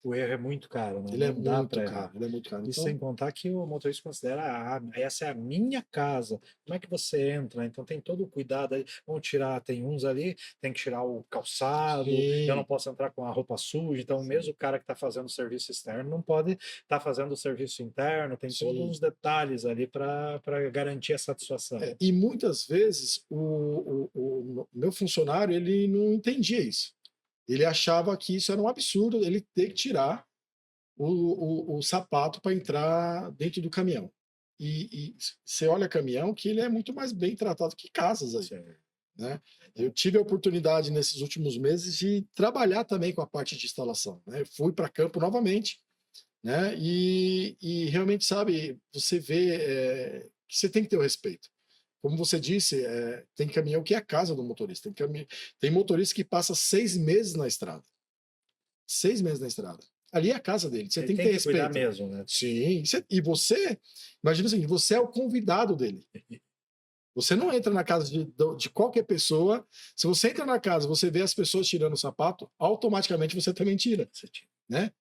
O erro é muito caro, né? Ele é Não dá muito para caro, errar. ele é muito caro. E Então, sem contar que o motorista considera, essa é a minha casa. Como é que você entra? Então tem todo o cuidado aí. Vamos tirar, tem uns ali, tem que tirar o calçado, eu não sim, posso entrar com a roupa suja. Então, mesmo o cara que está fazendo o serviço externo não pode estar fazendo o serviço interno, tem todos sim. uns detalhes ali para garantir a satisfação. E muitas vezes o meu funcionário ele não entendia isso. Ele achava que isso era um absurdo, ele ter que tirar o sapato para entrar dentro do caminhão. E você olha caminhão que ele é muito mais bem tratado que casas aí, Certo. né? Eu tive a oportunidade nesses últimos meses de trabalhar também com a parte de instalação, né? Eu fui para campo novamente, né? E realmente, sabe, você vê que você tem que ter o respeito. Como você disse, tem caminhão que é a casa do motorista. Tem motorista que passa 6 meses na estrada. 6 meses na estrada. Ali é a casa dele. Você Ele tem que tem ter que cuidar respeito. mesmo, né? Sim. E você, imagina assim, você é o convidado dele. Você não entra na casa de qualquer pessoa. Se você entra na casa, você vê as pessoas tirando o sapato, automaticamente você também tira, né?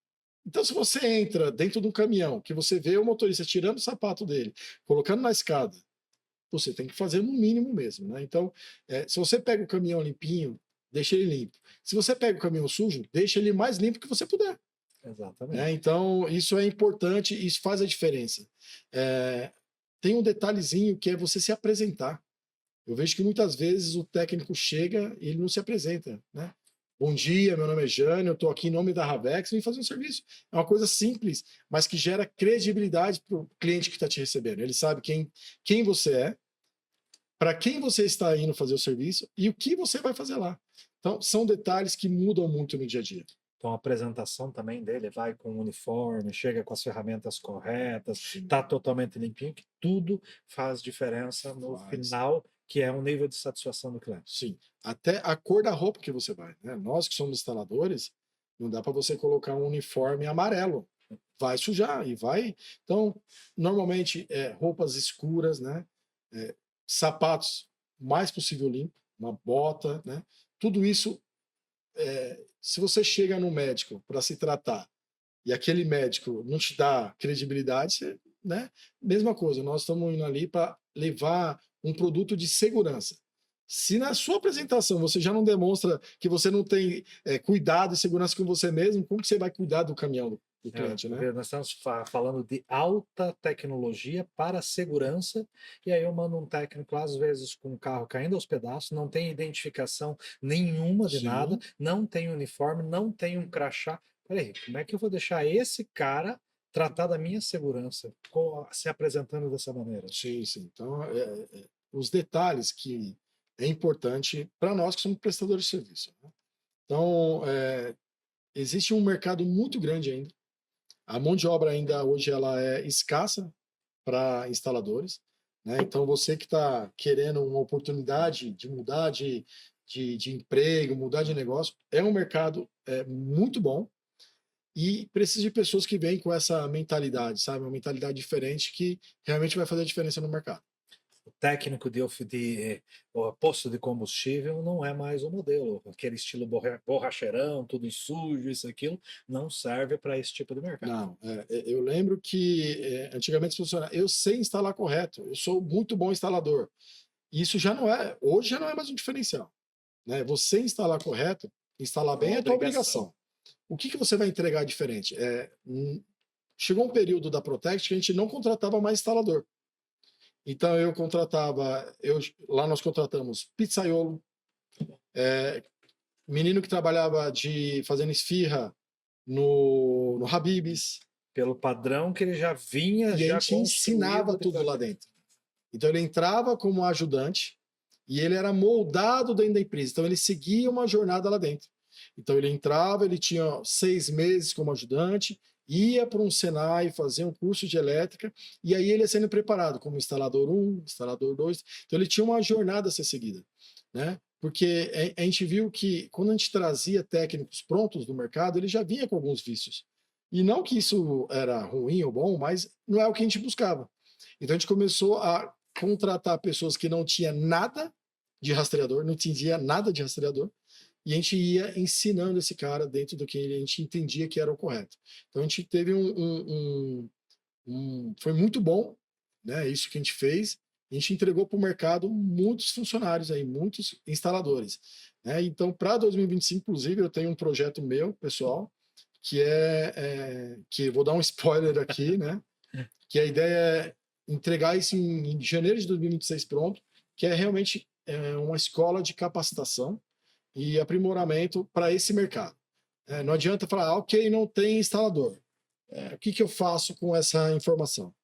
Então, se você entra dentro de um caminhão, que você vê o motorista tirando o sapato dele, colocando na escada, você tem que fazer no mínimo mesmo, né? Então, se você pega o caminhão limpinho, deixa ele limpo. Se você pega o caminhão sujo, deixa ele mais limpo que você puder. Exatamente. Então, isso é importante, isso faz a diferença. Tem um detalhezinho que é você se apresentar. Eu vejo que muitas vezes o técnico chega e ele não se apresenta, né? Bom dia, meu nome é Jânio, eu estou aqui em nome da Ravex, vim fazer um serviço. É uma coisa simples, mas que gera credibilidade para o cliente que está te recebendo. Ele sabe quem você é, para quem você está indo fazer o serviço e o que você vai fazer lá. Então, são detalhes que mudam muito no dia a dia. Então, a apresentação também dele vai com o uniforme, chega com as ferramentas corretas, está totalmente limpinho, que tudo faz diferença no final, que é o nível de satisfação do cliente. Sim, até a cor da roupa que você vai, né? Nós que somos instaladores, não dá para você colocar um uniforme amarelo. Vai sujar e vai. Então, normalmente, roupas escuras, né? Sapatos mais possível limpo, uma bota, né? Tudo isso, se você chega no médico para se tratar e aquele médico não te dá credibilidade, né? Mesma coisa, nós estamos indo ali para levar um produto de segurança. Se na sua apresentação você já não demonstra que você não tem cuidado e segurança com você mesmo, como que você vai cuidar do caminhão do cliente, né? Nós estamos falando de alta tecnologia para segurança, e aí eu mando um técnico, às vezes, com o carro caindo aos pedaços, não tem identificação nenhuma de nada, Sim, não tem uniforme, não tem um crachá. Peraí, como é que eu vou deixar esse cara tratar da minha segurança, se apresentando dessa maneira? sim, sim. Então, os detalhes que é importante para nós que somos prestadores de serviço, né? Então, existe um mercado muito grande ainda. A mão de obra ainda hoje ela é escassa para instaladores, né? Então, você que está querendo uma oportunidade de mudar de emprego, mudar de negócio, é um mercado muito bom e precisa de pessoas que vêm com essa mentalidade, sabe? Uma mentalidade diferente que realmente vai fazer a diferença no mercado. O técnico o posto de combustível não é mais o modelo. Aquele estilo borracheirão, tudo sujo, isso, aquilo, não serve para esse tipo de mercado. Não, eu lembro que antigamente funciona. Eu sei instalar correto, eu sou muito bom instalador. Isso já não é, hoje já não é mais um diferencial, né? Você instalar correto, instalar bem é a tua obrigação. O que você vai entregar diferente? Chegou um período da Protect que a gente não contratava mais instalador. Então eu contratava, lá nós contratamos pizzaiolo, menino que trabalhava fazendo esfirra no Habib's. Pelo padrão que ele já vinha, e a gente ensinava tudo lá dentro. Então ele entrava como ajudante e ele era moldado dentro da empresa. Então ele seguia uma jornada lá dentro. Então ele entrava, ele tinha 6 meses como ajudante, ia para um Senai fazer um curso de elétrica e aí ele ia sendo preparado como instalador 1, instalador 2. Então ele tinha uma jornada a ser seguida, né? Porque a gente viu que quando a gente trazia técnicos prontos do mercado, ele já vinha com alguns vícios. E não que isso era ruim ou bom, mas não é o que a gente buscava. Então a gente começou a contratar pessoas que não tinham nada de rastreador, não entendia nada de rastreador, e a gente ia ensinando esse cara dentro do que a gente entendia que era o correto. Então a gente teve foi muito bom, né? Isso que a gente fez. A gente entregou para o mercado muitos funcionários aí, muitos instaladores, né? Então para 2025, inclusive, eu tenho um projeto meu, pessoal, que vou dar um spoiler aqui, né? Que a ideia é entregar isso em janeiro de 2026 pronto, que é realmente uma escola de capacitação e aprimoramento para esse mercado. Não adianta falar, ok, não tem instalador. O que eu faço com essa informação?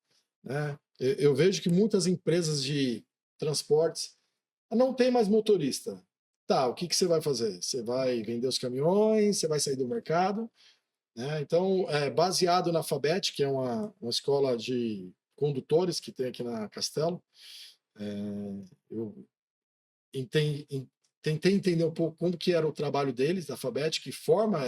Eu vejo que muitas empresas de transportes não tem mais motorista. Tá, o que você vai fazer? Você vai vender os caminhões? Você vai sair do mercado? Então, baseado na FABET, que é uma escola de condutores que tem aqui na Castelo, eu tentei entender um pouco como que era o trabalho deles, da FABET, que forma,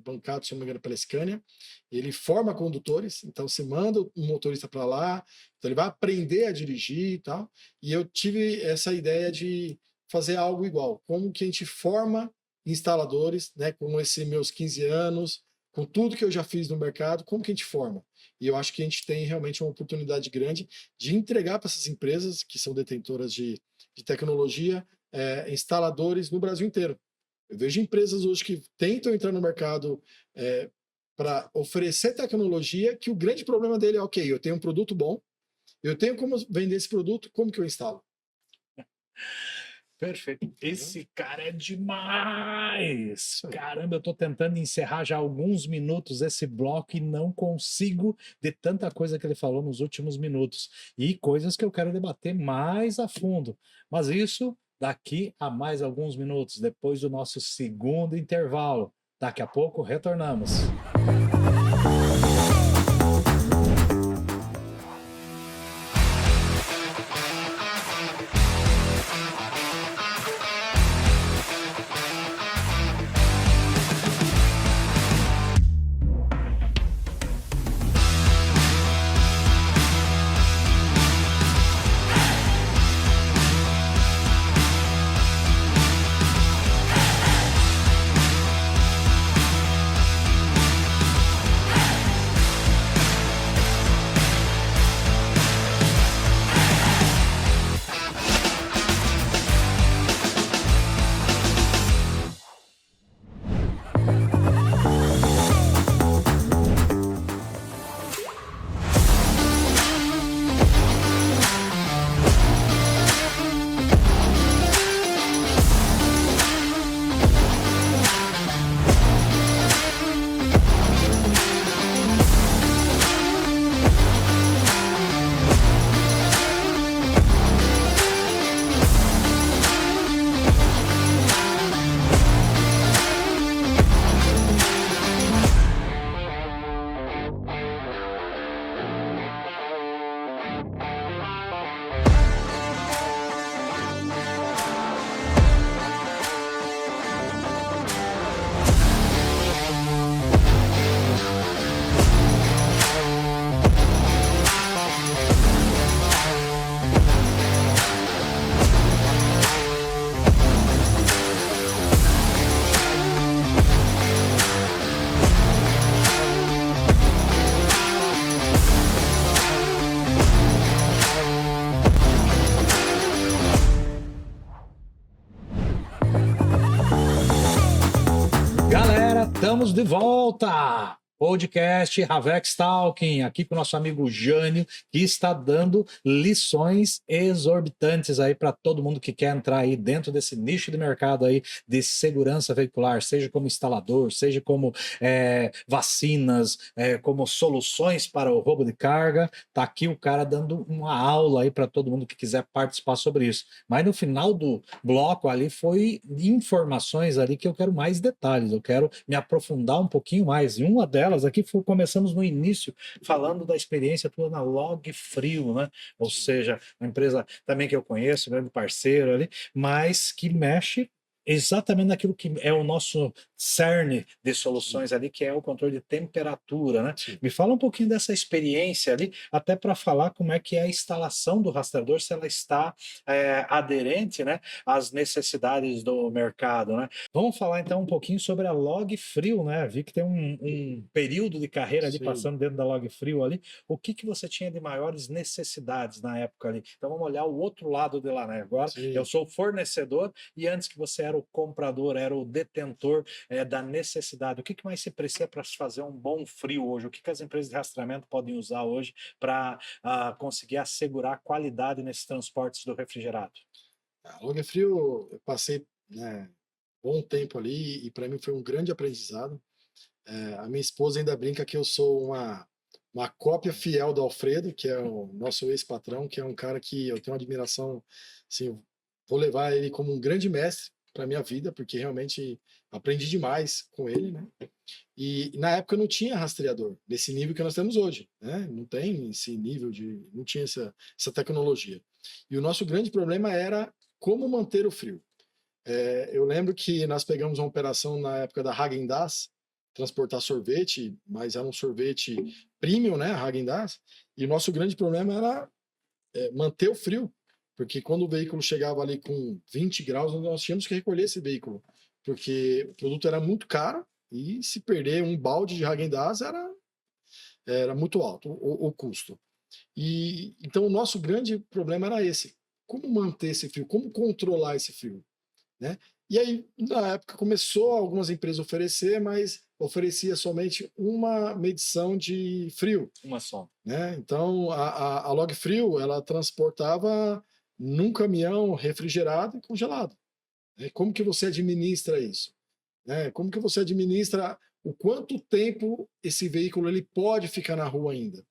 bancado, se não me engano, pela Scania, ele forma condutores, então você manda um motorista para lá, então ele vai aprender a dirigir e tal, e eu tive essa ideia de fazer algo igual, como que a gente forma instaladores, né, com esses meus 15 anos, com tudo que eu já fiz no mercado, como que a gente forma? E eu acho que a gente tem realmente uma oportunidade grande de entregar para essas empresas que são detentoras de tecnologia, instaladores no Brasil inteiro. Eu vejo empresas hoje que tentam entrar no mercado para oferecer tecnologia, que o grande problema dele é, ok, eu tenho um produto bom, eu tenho como vender esse produto, como que eu instalo? Perfeito. Esse cara é demais! Caramba, eu tô tentando encerrar já há alguns minutos esse bloco e não consigo, de tanta coisa que ele falou nos últimos minutos. E coisas que eu quero debater mais a fundo. Mas isso daqui a mais alguns minutos, depois do nosso segundo intervalo. Daqui a pouco retornamos. Estamos de volta! Podcast Havex Talking, aqui com o nosso amigo Jânio, que está dando lições exorbitantes aí para todo mundo que quer entrar aí dentro desse nicho de mercado aí de segurança veicular, seja como instalador, seja como vacinas, como soluções para o roubo de carga. Tá aqui o cara dando uma aula aí para todo mundo que quiser participar sobre isso. Mas no final do bloco ali foi informações ali que eu quero mais detalhes, eu quero me aprofundar um pouquinho mais. E uma delas aqui começamos no início falando da experiência tua na Log Frio, né? Ou seja, uma empresa também que eu conheço, grande parceiro ali, mas que mexe exatamente naquilo que é o nosso cerne de soluções ali, que é o controle de temperatura, né? Sim. Me fala um pouquinho dessa experiência ali, até para falar como é que é a instalação do rastreador, se ela está aderente, né, às necessidades do mercado, né? Vamos falar então um pouquinho sobre a Log Frio, né? Vi que tem um período de carreira ali Sim. passando dentro da Log Frio ali. O que você tinha de maiores necessidades na época ali? Então vamos olhar o outro lado de lá, né? Agora Sim. eu sou o fornecedor e antes que você era o comprador, era o detentor da necessidade. O que mais se precisa para se fazer um bom frio hoje? O que as empresas de rastreamento podem usar hoje para conseguir assegurar a qualidade nesses transportes do refrigerado? A Log Frio, eu passei, né, bom tempo ali e para mim foi um grande aprendizado. A minha esposa ainda brinca que eu sou uma cópia fiel do Alfredo, que é o nosso ex-patrão, que é um cara que eu tenho uma admiração, assim, vou levar ele como um grande mestre para minha vida, porque realmente aprendi demais com ele, né? E na época não tinha rastreador nesse nível que nós temos hoje, né? Não tem esse nível não tinha essa tecnologia. E o nosso grande problema era como manter o frio. Eu lembro que nós pegamos uma operação na época da Häagen-Dazs, transportar sorvete, mas era um sorvete premium, né, Häagen-Dazs, e o nosso grande problema era manter o frio, porque quando o veículo chegava ali com 20 graus, nós tínhamos que recolher esse veículo, porque o produto era muito caro e se perder um balde de Häagen-Dazs era muito alto o custo. E então o nosso grande problema era esse: como manter esse frio, como controlar esse frio, né? E aí, na época, começou algumas empresas a oferecer, mas oferecia somente uma medição de frio, Uma só. né? Então, a Log Frio, ela transportava num caminhão refrigerado e congelado, né? Como que você administra isso, né? Como que você administra o quanto tempo esse veículo ele pode ficar na rua ainda?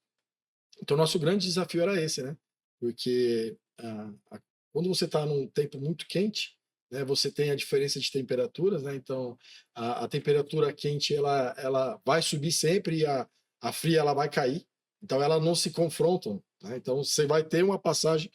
Então, nosso grande desafio era esse, né? Porque quando você está num tempo muito quente, né, você tem a diferença de temperaturas, né? Então, a temperatura quente ela vai subir sempre e a fria ela vai cair. Então, elas não se confrontam, né? Então, você vai ter uma passagem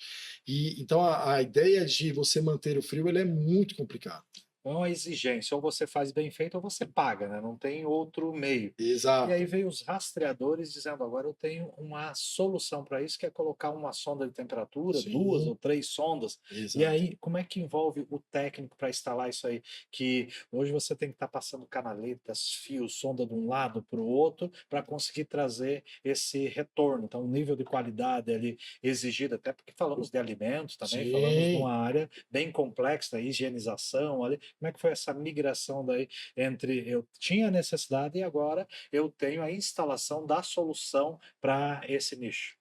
e então a ideia de você manter o frio ele é muito complicado. É uma exigência, ou você faz bem feito ou você paga, né? Não tem outro meio. E aí Exato. veio os rastreadores dizendo: agora eu tenho uma solução para isso, que é colocar uma sonda de temperatura, duas ou Sim, três sondas. E exato. aí, como é que envolve o técnico para instalar isso aí? Que hoje você tem que estar passando canaletas, fios, sonda de um lado para o outro, para conseguir trazer esse retorno. Então, o nível de qualidade ali exigido, até porque falamos de alimentos também, falamos de Sim. uma área bem complexa, higienização ali. Como é que foi essa migração daí entre eu tinha necessidade e agora eu tenho a instalação da solução para esse nicho?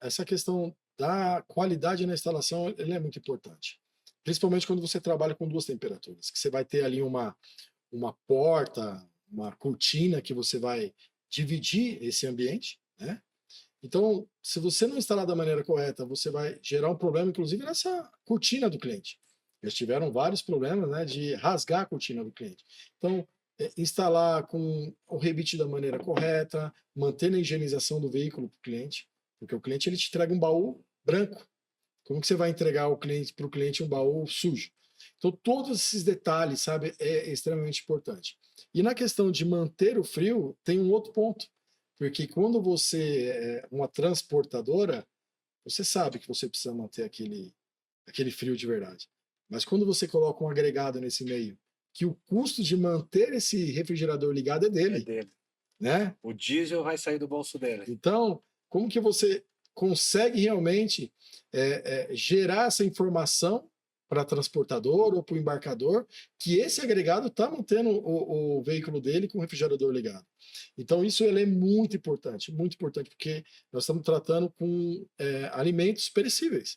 Essa questão da qualidade na instalação ele é muito importante. Principalmente quando você trabalha com duas temperaturas, que você vai ter ali uma porta, uma cortina que você vai dividir esse ambiente, né? Então, se você não instalar da maneira correta, você vai gerar um problema, inclusive nessa cortina do cliente. Eles tiveram vários problemas, né, de rasgar a cortina do cliente. Então, instalar com o rebite da maneira correta, manter a higienização do veículo para o cliente, porque o cliente ele te entrega um baú branco. Como que você vai entregar para o cliente um baú sujo? Então, todos esses detalhes, sabe, é extremamente importante. E na questão de manter o frio, tem um outro ponto. Porque quando você é uma transportadora, você sabe que você precisa manter aquele frio de verdade. Mas quando você coloca um agregado nesse meio, que o custo de manter esse refrigerador ligado é É dele, dele. né? O diesel vai sair do bolso dele. Então, como que você consegue realmente gerar essa informação para transportador ou para o embarcador, que esse agregado está mantendo o veículo dele com o refrigerador ligado. Então, isso ele é muito importante, porque nós estamos tratando com alimentos perecíveis.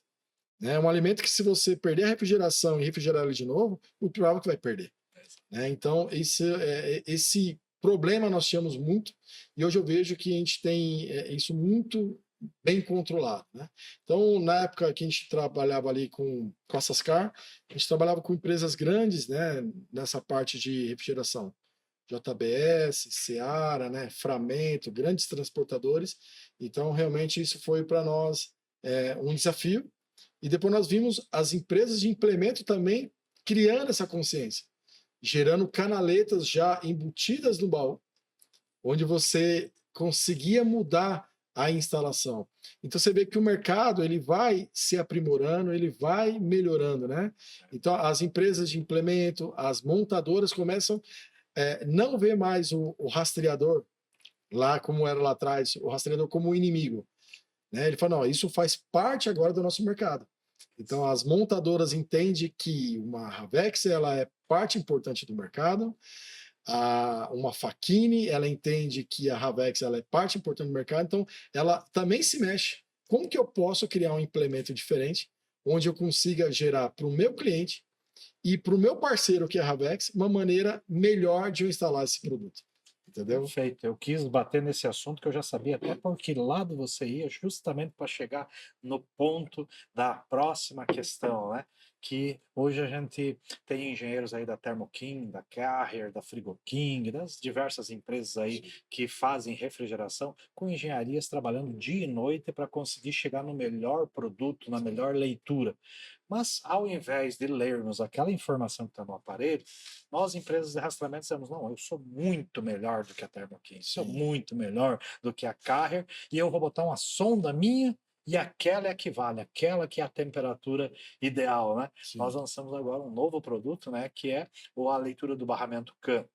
É um alimento que, se você perder a refrigeração e refrigerar ele de novo, o provável que vai perder. Né? Então, esse problema nós tínhamos muito, e hoje eu vejo que a gente tem isso muito bem controlado. Né? Então, na época que a gente trabalhava ali com a Sascar, a gente trabalhava com empresas grandes, né, nessa parte de refrigeração. JBS, Seara, né, Framento, grandes transportadores. Então, realmente, isso foi para nós um desafio. E depois nós vimos as empresas de implemento também criando essa consciência, gerando canaletas já embutidas no baú, onde você conseguia mudar a instalação. Então você vê que o mercado ele vai se aprimorando, ele vai melhorando, né? Então as empresas de implemento, as montadoras começam não ver mais o rastreador lá como era lá atrás, o rastreador como um inimigo, né? Ele fala, não, isso faz parte agora do nosso mercado. Então as montadoras entendem que uma Ravex ela é parte importante do mercado, uma Facchini ela entende que a Ravex ela é parte importante do mercado, então ela também se mexe. Como que eu posso criar um implemento diferente, onde eu consiga gerar para o meu cliente e para o meu parceiro, que é a Ravex, uma maneira melhor de eu instalar esse produto? Entendeu? Perfeito. Eu quis bater nesse assunto que eu já sabia até por que lado você ia, justamente para chegar no ponto da próxima questão, né? Que hoje a gente tem engenheiros aí da Thermo King, da Carrier, da Frigo King, das diversas empresas aí que fazem refrigeração, com engenharias trabalhando dia e noite para conseguir chegar no melhor produto, na melhor leitura. Mas, ao invés de lermos aquela informação que está no aparelho, nós, empresas de rastreamento, dizemos, não, eu sou muito melhor do que a Thermo King, sou muito melhor do que a Carrier, e eu vou botar uma sonda minha e aquela é a que vale, aquela que é a temperatura ideal, né? Sim. Nós lançamos agora um novo produto, né, que é a leitura do barramento CAN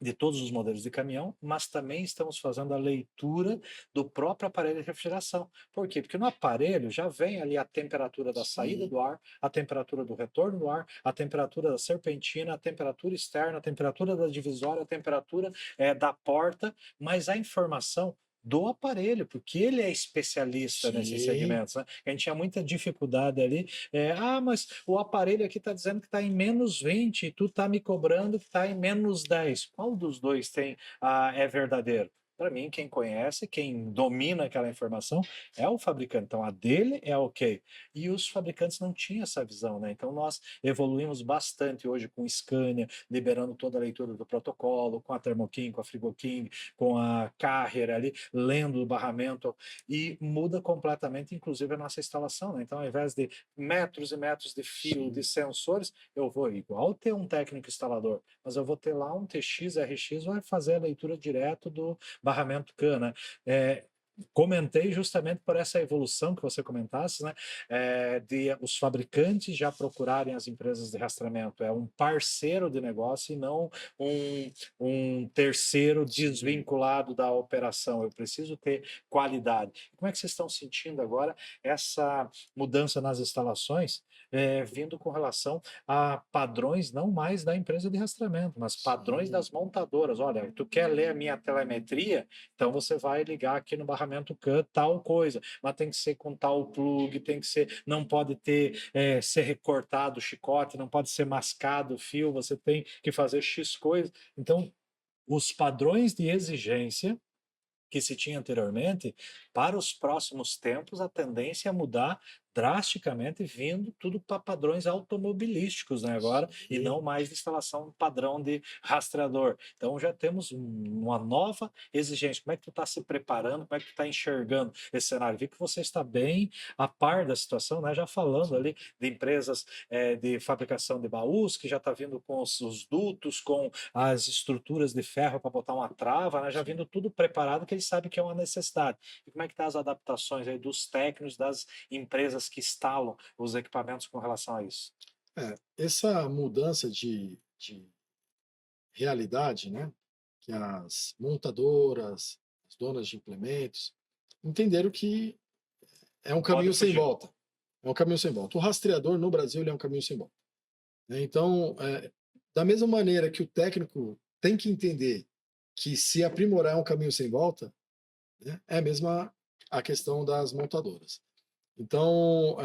de todos os modelos de caminhão, mas também estamos fazendo a leitura do próprio aparelho de refrigeração. Por quê? Porque no aparelho já vem ali a temperatura da saída do ar, a temperatura do retorno do ar, a temperatura da serpentina, a temperatura externa, a temperatura da divisória, a temperatura da porta, mas a informação do aparelho, porque ele é especialista nesses segmentos, né? A gente tinha muita dificuldade ali. Mas o aparelho aqui está dizendo que está em -20 e tu está me cobrando que está em -10. Qual dos dois é verdadeiro? Para mim, quem conhece, quem domina aquela informação é o fabricante. Então, a dele é ok. E os fabricantes não tinham essa visão, né? Então, nós evoluímos bastante hoje com o Scania, liberando toda a leitura do protocolo, com a Thermo King, com a Frigo King, com a Carrier ali, lendo o barramento, e muda completamente, inclusive, a nossa instalação, né? Então, ao invés de metros e metros de fio, de sensores, eu vou igual ter um técnico instalador, mas eu vou ter lá um TX, RX, vai fazer a leitura direto do barramento CAN, né? Comentei justamente por essa evolução que você comentasse, né? De os fabricantes já procurarem as empresas de rastreamento. É um parceiro de negócio e não um terceiro desvinculado da operação. Eu preciso ter qualidade. Como é que vocês estão sentindo agora essa mudança nas instalações, vindo com relação a padrões não mais da empresa de rastreamento, mas padrões das montadoras? Olha, tu quer ler a minha telemetria? Então você vai ligar aqui no barramento CAN tal coisa, mas tem que ser com tal plug, tem que ser, não pode ser recortado o chicote, não pode ser mascado o fio, você tem que fazer X coisa. Então, os padrões de exigência que se tinha anteriormente, para os próximos tempos, a tendência é mudar drasticamente, vindo tudo para padrões automobilísticos, né, agora, e não mais de instalação padrão de rastreador. Então já temos uma nova exigência. Como é que tu está se preparando? Como é que tu está enxergando esse cenário? Vi que você está bem a par da situação, né? Já falando ali de empresas de fabricação de baús, que já está vindo com os dutos, com as estruturas de ferro para botar uma trava, né? Já vindo tudo preparado, que eles sabem que é uma necessidade. E como é que tá as adaptações aí dos técnicos, das empresas que instalam os equipamentos com relação a isso? Essa mudança de realidade, né, que as montadoras, as donas de implementos, entenderam que é um caminho sem volta. É um caminho sem volta. O rastreador no Brasil ele é um caminho sem volta. né? Então, da mesma maneira que o técnico tem que entender que se aprimorar é um caminho sem volta, né? É a mesma a questão das montadoras. Então,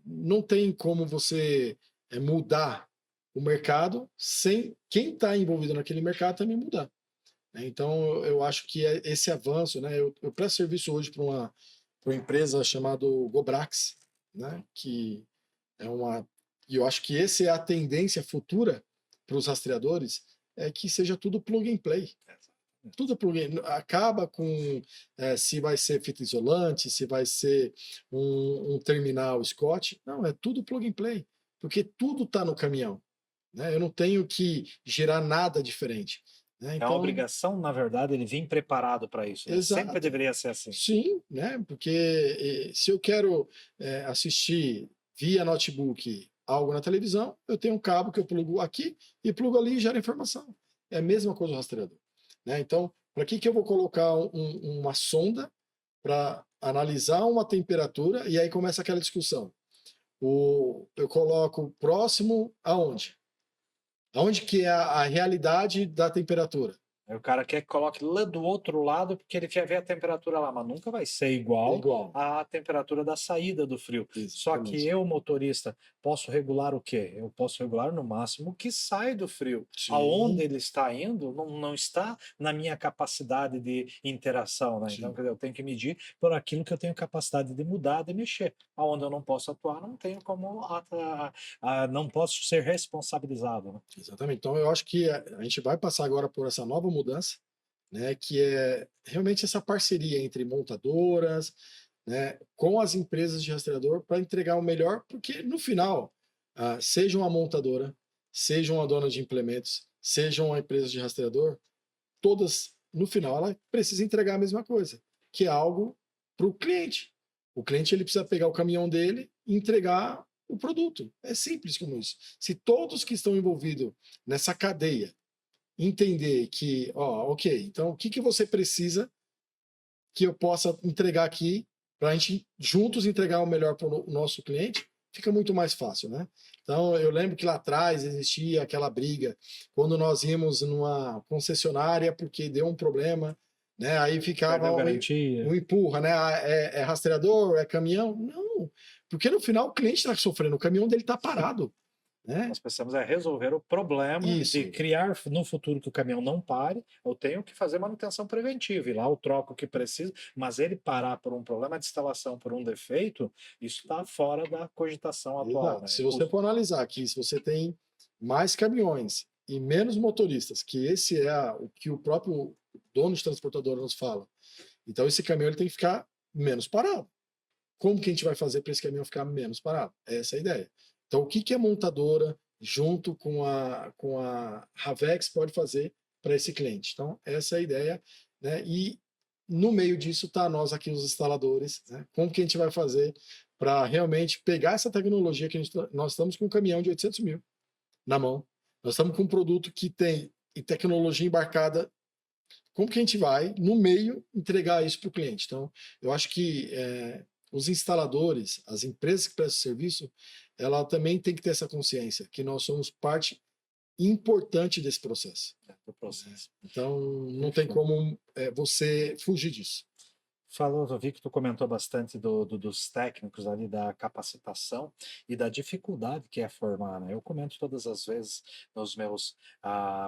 não tem como você mudar o mercado sem quem está envolvido naquele mercado também mudar, né? Então, eu acho que esse avanço, né? Eu presto serviço hoje para uma empresa chamada Gobrax, né? Que é uma. E eu acho que essa é a tendência futura para os rastreadores, é que seja tudo plug and play. Tudo plug and, acaba com se vai ser fita isolante, se vai ser um terminal Scott. Não, é tudo plug and play, porque tudo está no caminhão, né? Eu não tenho que gerar nada diferente, né? É uma Então, obrigação, na verdade, ele vir preparado para isso, né? Sempre exato. deveria ser assim. Sim, né? Porque se eu quero assistir via notebook algo na televisão, eu tenho um cabo que eu plugo aqui e plugo ali e gera informação. É a mesma coisa o rastreador, né? Então, para que eu vou colocar uma sonda para analisar uma temperatura e aí começa aquela discussão? Eu coloco próximo aonde? Aonde que é a realidade da temperatura? Aí o cara quer que coloque lá do outro lado porque ele quer ver a temperatura lá, mas nunca vai ser É igual igual. à temperatura da saída do frio. Só que Exatamente. eu, motorista, posso regular o quê? Eu posso regular no máximo o que sai do frio. Aonde Sim, ele está indo não está na minha capacidade de interação, né? Então, sim. quer dizer, eu tenho que medir por aquilo que eu tenho capacidade de mudar, de mexer. Aonde eu não posso atuar, não tenho como, não posso ser responsabilizado, né? Exatamente. Então, eu acho que a gente vai passar agora por essa nova mudança, né, que é realmente essa parceria entre montadoras, né, com as empresas de rastreador para entregar o melhor, porque no final, seja uma montadora, seja uma dona de implementos, seja uma empresa de rastreador, todas, no final, ela precisa entregar a mesma coisa, que é algo para o cliente. O cliente ele precisa pegar o caminhão dele e entregar o produto. É simples como isso. Se todos que estão envolvidos nessa cadeia entender que, ó, ok, então o que você precisa que eu possa entregar aqui para a gente juntos entregar o melhor para o nosso cliente, fica muito mais fácil, né? Então, eu lembro que lá atrás existia aquela briga quando nós íamos numa concessionária porque deu um problema, né? Aí ficava Perdeu garantia. um empurra, né? É rastreador, é caminhão? Não, porque no final o cliente está sofrendo, o caminhão dele está parado, né? Nós precisamos resolver o problema de Isso, criar no futuro que o caminhão não pare. Eu tenho que fazer manutenção preventiva, e lá eu troco o que precisa, mas ele parar por um problema de instalação, por um defeito, isso está fora da cogitação atual, exato. né? Se você for analisar aqui, se você tem mais caminhões e menos motoristas, que esse é o que o próprio dono de transportadora nos fala, então esse caminhão ele tem que ficar menos parado. Como que a gente vai fazer para esse caminhão ficar menos parado? Essa é a ideia. Então, o que a montadora, junto com a Ravex, pode fazer para esse cliente? Então, essa é a ideia, né? E no meio disso está nós aqui, os instaladores, né? Como que a gente vai fazer para realmente pegar essa tecnologia que nós estamos com um caminhão de 800 mil na mão, nós estamos com um produto que tem tecnologia embarcada, como que a gente vai, no meio, entregar isso para o cliente? Então, eu acho que os instaladores, as empresas que prestam serviço, ela também tem que ter essa consciência que nós somos parte importante desse processo. Do processo. Então, não tem Perfeito. como você fugir disso. Falou, eu vi que tu comentou bastante dos técnicos ali, da capacitação e da dificuldade que é formar, né? Eu comento todas as vezes nos meus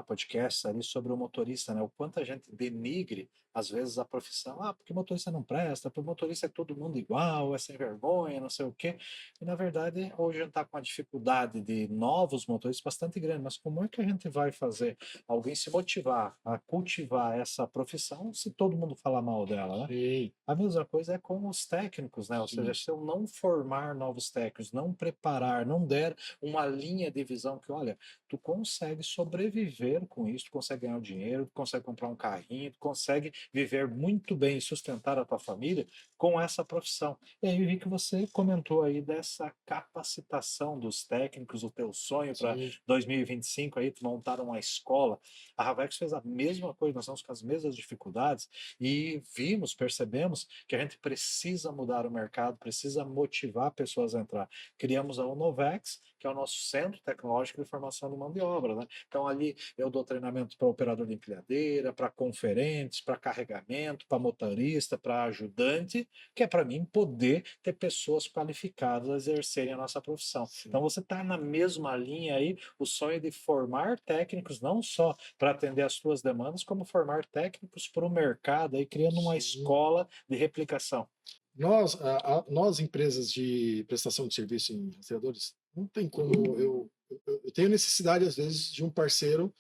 podcasts ali sobre o motorista, né? O quanto a gente denigre, às vezes, a profissão. Ah, porque motorista não presta, porque motorista é todo mundo igual, é sem vergonha, não sei o quê. E, na verdade, hoje a gente está com uma dificuldade de novos motoristas bastante grande, mas como é que a gente vai fazer alguém se motivar a cultivar essa profissão se todo mundo falar mal dela, né? Sim, A mesma coisa é com os técnicos, né? Ou seja, sim, se eu não formar novos técnicos, não preparar, não der uma linha de visão que, olha, tu consegue sobreviver com isso, tu consegue ganhar dinheiro, tu consegue comprar um carrinho, tu consegue viver muito bem e sustentar a tua família com essa profissão. E aí eu vi que você comentou aí dessa capacitação dos técnicos, o teu sonho para sim. 2025 aí, tu montar uma escola. A Ravex fez a mesma coisa, nós estamos com as mesmas dificuldades e vimos, percebemos que a gente precisa mudar o mercado, precisa motivar pessoas a entrar. Criamos a Unovex, que é o nosso Centro Tecnológico de Formação de Mão de Obra, né? Então, ali eu dou treinamento para operador de empilhadeira, para conferentes, para carregamento, para motorista, para ajudante, que é para mim poder ter pessoas qualificadas a exercerem a nossa profissão. Sim. Então, você está na mesma linha aí, o sonho de formar técnicos, não só para atender às suas demandas, como formar técnicos para o mercado, aí criando uma escola de replicação. Nós, empresas de prestação de serviço em rastreadores, não tem como. Eu tenho necessidade, às vezes, de um parceiro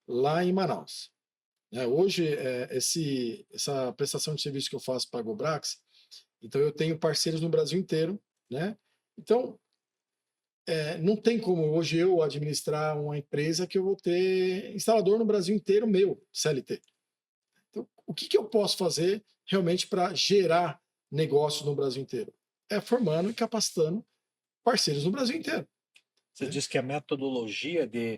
lá em Manaus. Hoje, essa prestação de serviço que eu faço para a Gobrax, então eu tenho parceiros no Brasil inteiro, né? Então, não tem como hoje eu administrar uma empresa que eu vou ter instalador no Brasil inteiro meu, CLT. Então, o que eu posso fazer realmente para gerar negócio no Brasil inteiro? É formando e capacitando parceiros no Brasil inteiro. Você diz que a metodologia de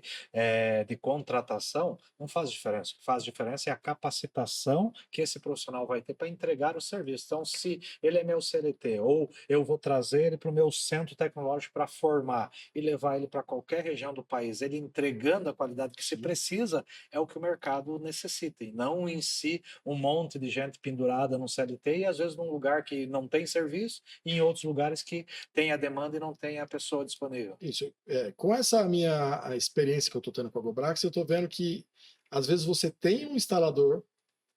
contratação não faz diferença. O que faz diferença é a capacitação que esse profissional vai ter para entregar o serviço. Então, se ele é meu CLT, ou eu vou trazer ele para o meu centro tecnológico para formar e levar ele para qualquer região do país, ele entregando a qualidade que se precisa, é o que o mercado necessita. E não em si um monte de gente pendurada no CLT e às vezes num lugar que não tem serviço e em outros lugares que tem a demanda e não tem a pessoa disponível. Isso. Com essa minha a experiência que eu estou tendo com a Gobrax, eu estou vendo que às vezes você tem um instalador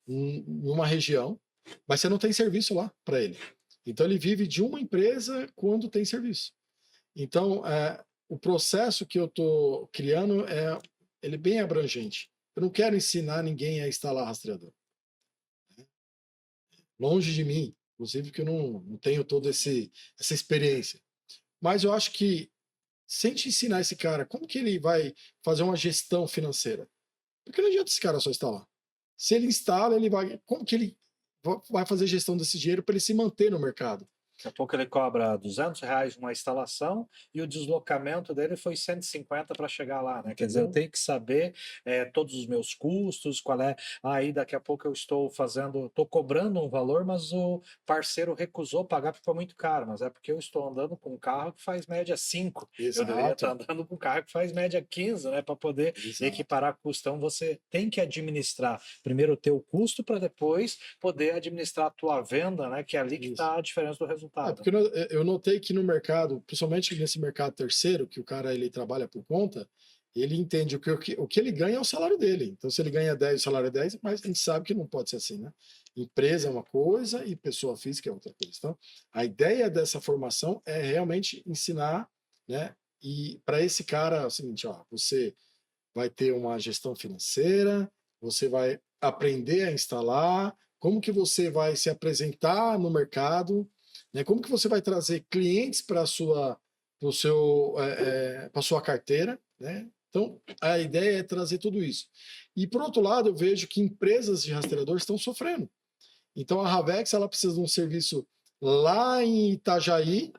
em uma região, mas você não tem serviço lá para ele. Então ele vive de uma empresa quando tem serviço. Então o processo que eu estou criando ele é bem abrangente. Eu não quero ensinar ninguém a instalar rastreador. Longe de mim, inclusive que eu não tenho toda essa experiência. Mas eu acho que sem te ensinar esse cara como que ele vai fazer uma gestão financeira, porque não adianta esse cara só instalar. Se ele instala, ele vai. Como que ele vai fazer gestão desse dinheiro para ele se manter no mercado? Daqui a pouco ele cobra R$ 200 uma instalação e o deslocamento dele foi 150 para chegar lá, né? Quer dizer, eu tenho que saber todos os meus custos, qual é. Aí daqui a pouco eu estou cobrando um valor, mas o parceiro recusou pagar porque foi muito caro, mas é porque eu estou andando com um carro que faz média 5. Eu deveria estar andando com um carro que faz média 15, né? Para poder equiparar custo. Então você tem que administrar primeiro o teu custo para depois poder administrar a tua venda, né? Que é ali que está a diferença do resultado. Porque eu notei que no mercado, principalmente nesse mercado terceiro, que o cara ele trabalha por conta, ele entende o que ele ganha é o salário dele. Então, se ele ganha 10, o salário é 10, mas a gente sabe que não pode ser assim, né? Empresa é uma coisa e pessoa física é outra coisa. Então, a ideia dessa formação é realmente ensinar, né? E para esse cara é o seguinte, ó, você vai ter uma gestão financeira, você vai aprender a instalar, como que você vai se apresentar no mercado, né? Como que você vai trazer clientes para para sua carteira, né? Então, a ideia é trazer tudo isso. E, por outro lado, eu vejo que empresas de rastreador estão sofrendo. Então, a Ravex ela precisa de um serviço lá em Itajaí,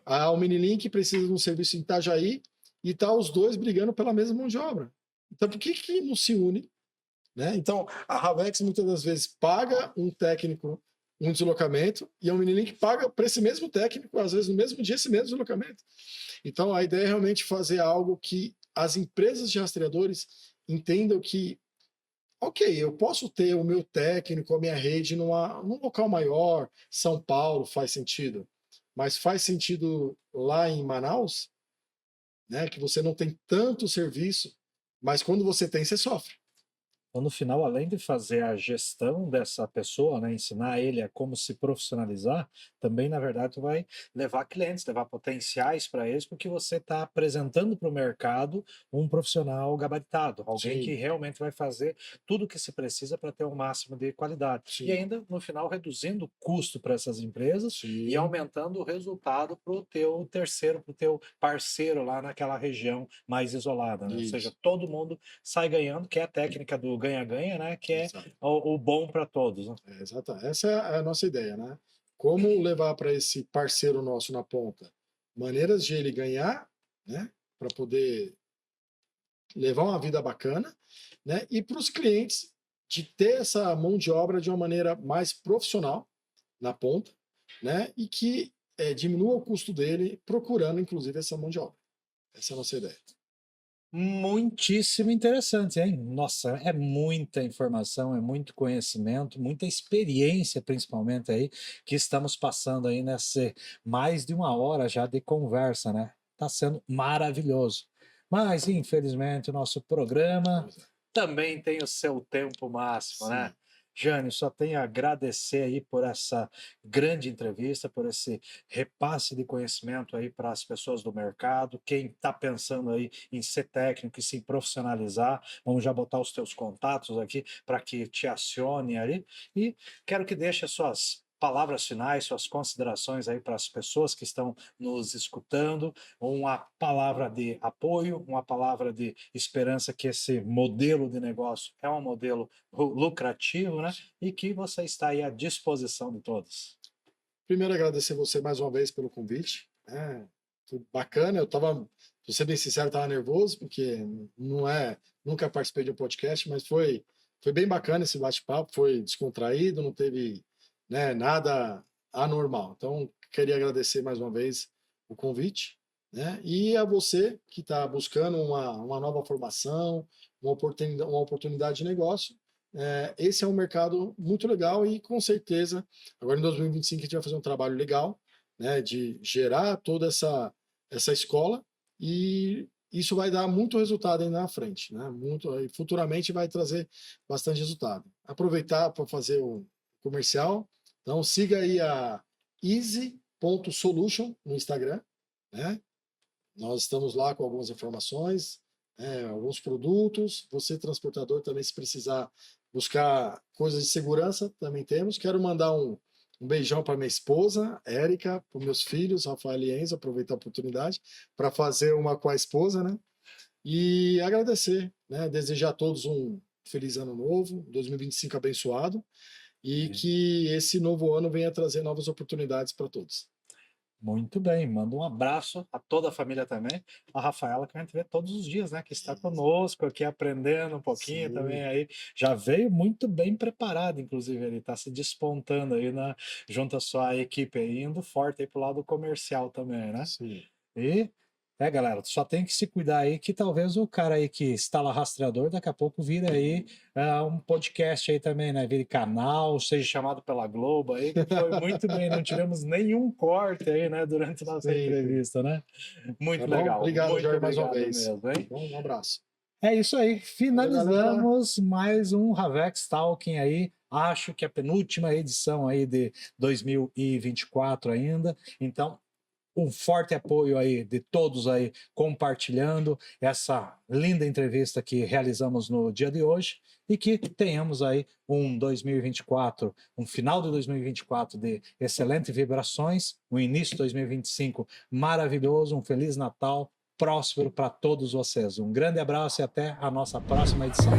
a Alminilink precisa de um serviço em Itajaí, e tá os dois brigando pela mesma mão de obra. Então, por que não se une? Né? Então, a Ravex muitas das vezes paga um técnico um deslocamento e a Unilink paga para esse mesmo técnico, às vezes no mesmo dia, esse mesmo deslocamento. Então, a ideia é realmente fazer algo que as empresas de rastreadores entendam que, ok, eu posso ter o meu técnico, a minha rede num local maior, São Paulo faz sentido, mas faz sentido lá em Manaus, né, que você não tem tanto serviço, mas quando você tem, você sofre. Então, no final, além de fazer a gestão dessa pessoa, né, ensinar ele a como se profissionalizar, também, na verdade, vai levar clientes, levar potenciais para eles, porque você está apresentando para o mercado um profissional gabaritado, alguém que realmente vai fazer tudo o que se precisa para ter o máximo de qualidade. E ainda, no final, reduzindo o custo para essas empresas e aumentando o resultado para o teu terceiro, para o teu parceiro lá naquela região mais isolada. Né? Ou seja, todo mundo sai ganhando, que é a técnica do ganha-ganha, né? Que é o bom para todos. Né? Exato. Essa é a nossa ideia, né? Como levar para esse parceiro nosso na ponta maneiras de ele ganhar, né? Para poder levar uma vida bacana, né? E para os clientes de ter essa mão de obra de uma maneira mais profissional na ponta, né? E que diminua o custo dele procurando, inclusive, essa mão de obra. Essa é a nossa ideia. Muitíssimo interessante, hein? Nossa, é muita informação, é muito conhecimento, muita experiência, principalmente aí, que estamos passando aí nessa mais de uma hora já de conversa, né? Tá sendo maravilhoso. Mas, infelizmente, o nosso programa Pois é. também tem o seu tempo máximo, né? Sim. Jânio, só tenho a agradecer aí por essa grande entrevista, por esse repasse de conhecimento aí para as pessoas do mercado, quem está pensando aí em ser técnico e se profissionalizar, vamos já botar os teus contatos aqui para que te acione aí, e quero que deixe as suas palavras finais, suas considerações aí para as pessoas que estão nos escutando, uma palavra de apoio, uma palavra de esperança que esse modelo de negócio é um modelo lucrativo, né? E que você está aí à disposição de todos. Primeiro, agradecer você mais uma vez pelo convite. Foi bacana. Vou ser bem sincero, estava nervoso, porque nunca participei de um podcast, mas foi bem bacana esse bate-papo, foi descontraído, não teve, né, nada anormal. Então, queria agradecer mais uma vez o convite, né? E a você que está buscando uma nova formação, uma oportunidade de negócio. Esse é um mercado muito legal e, com certeza, agora em 2025 a gente vai fazer um trabalho legal, né, de gerar toda essa escola, e isso vai dar muito resultado ainda na frente, né? E futuramente vai trazer bastante resultado. Aproveitar para fazer o comercial, então siga aí a easy.solution no Instagram, né? Nós estamos lá com algumas informações, alguns produtos. Você, transportador, também, se precisar buscar coisas de segurança, também temos. Quero mandar um beijão para minha esposa, Érica, para os meus filhos, Rafael e Enzo, aproveitar a oportunidade para fazer uma com a esposa, né? E agradecer, né? Desejar a todos um feliz ano novo, 2025 abençoado, e que esse novo ano venha trazer novas oportunidades para todos. Muito bem, manda um abraço a toda a família também, a Rafaela, que a gente vê todos os dias, né? Que está conosco aqui aprendendo um pouquinho. Sim. Também aí, já veio muito bem preparado, inclusive, ele está se despontando aí junto à sua equipe aí, indo forte aí pro lado comercial também, né? Sim. E galera, só tem que se cuidar aí, que talvez o cara aí que instala rastreador daqui a pouco vira aí um podcast aí também, né? Vire canal, seja chamado pela Globo aí, que foi muito bem, não tivemos nenhum corte aí, né, durante a nossa entrevista, né? Muito legal. Obrigado, muito Jorge, mais uma vez. Mesmo, hein? Bom, um abraço. É isso aí, finalizamos mais um Ravex Talking aí, acho que a penúltima edição aí de 2024 ainda, então um forte apoio aí de todos aí compartilhando essa linda entrevista que realizamos no dia de hoje, e que tenhamos aí um 2024, um final de 2024 de excelentes vibrações, um início de 2025 maravilhoso, um Feliz Natal próspero para todos vocês. Um grande abraço e até a nossa próxima edição.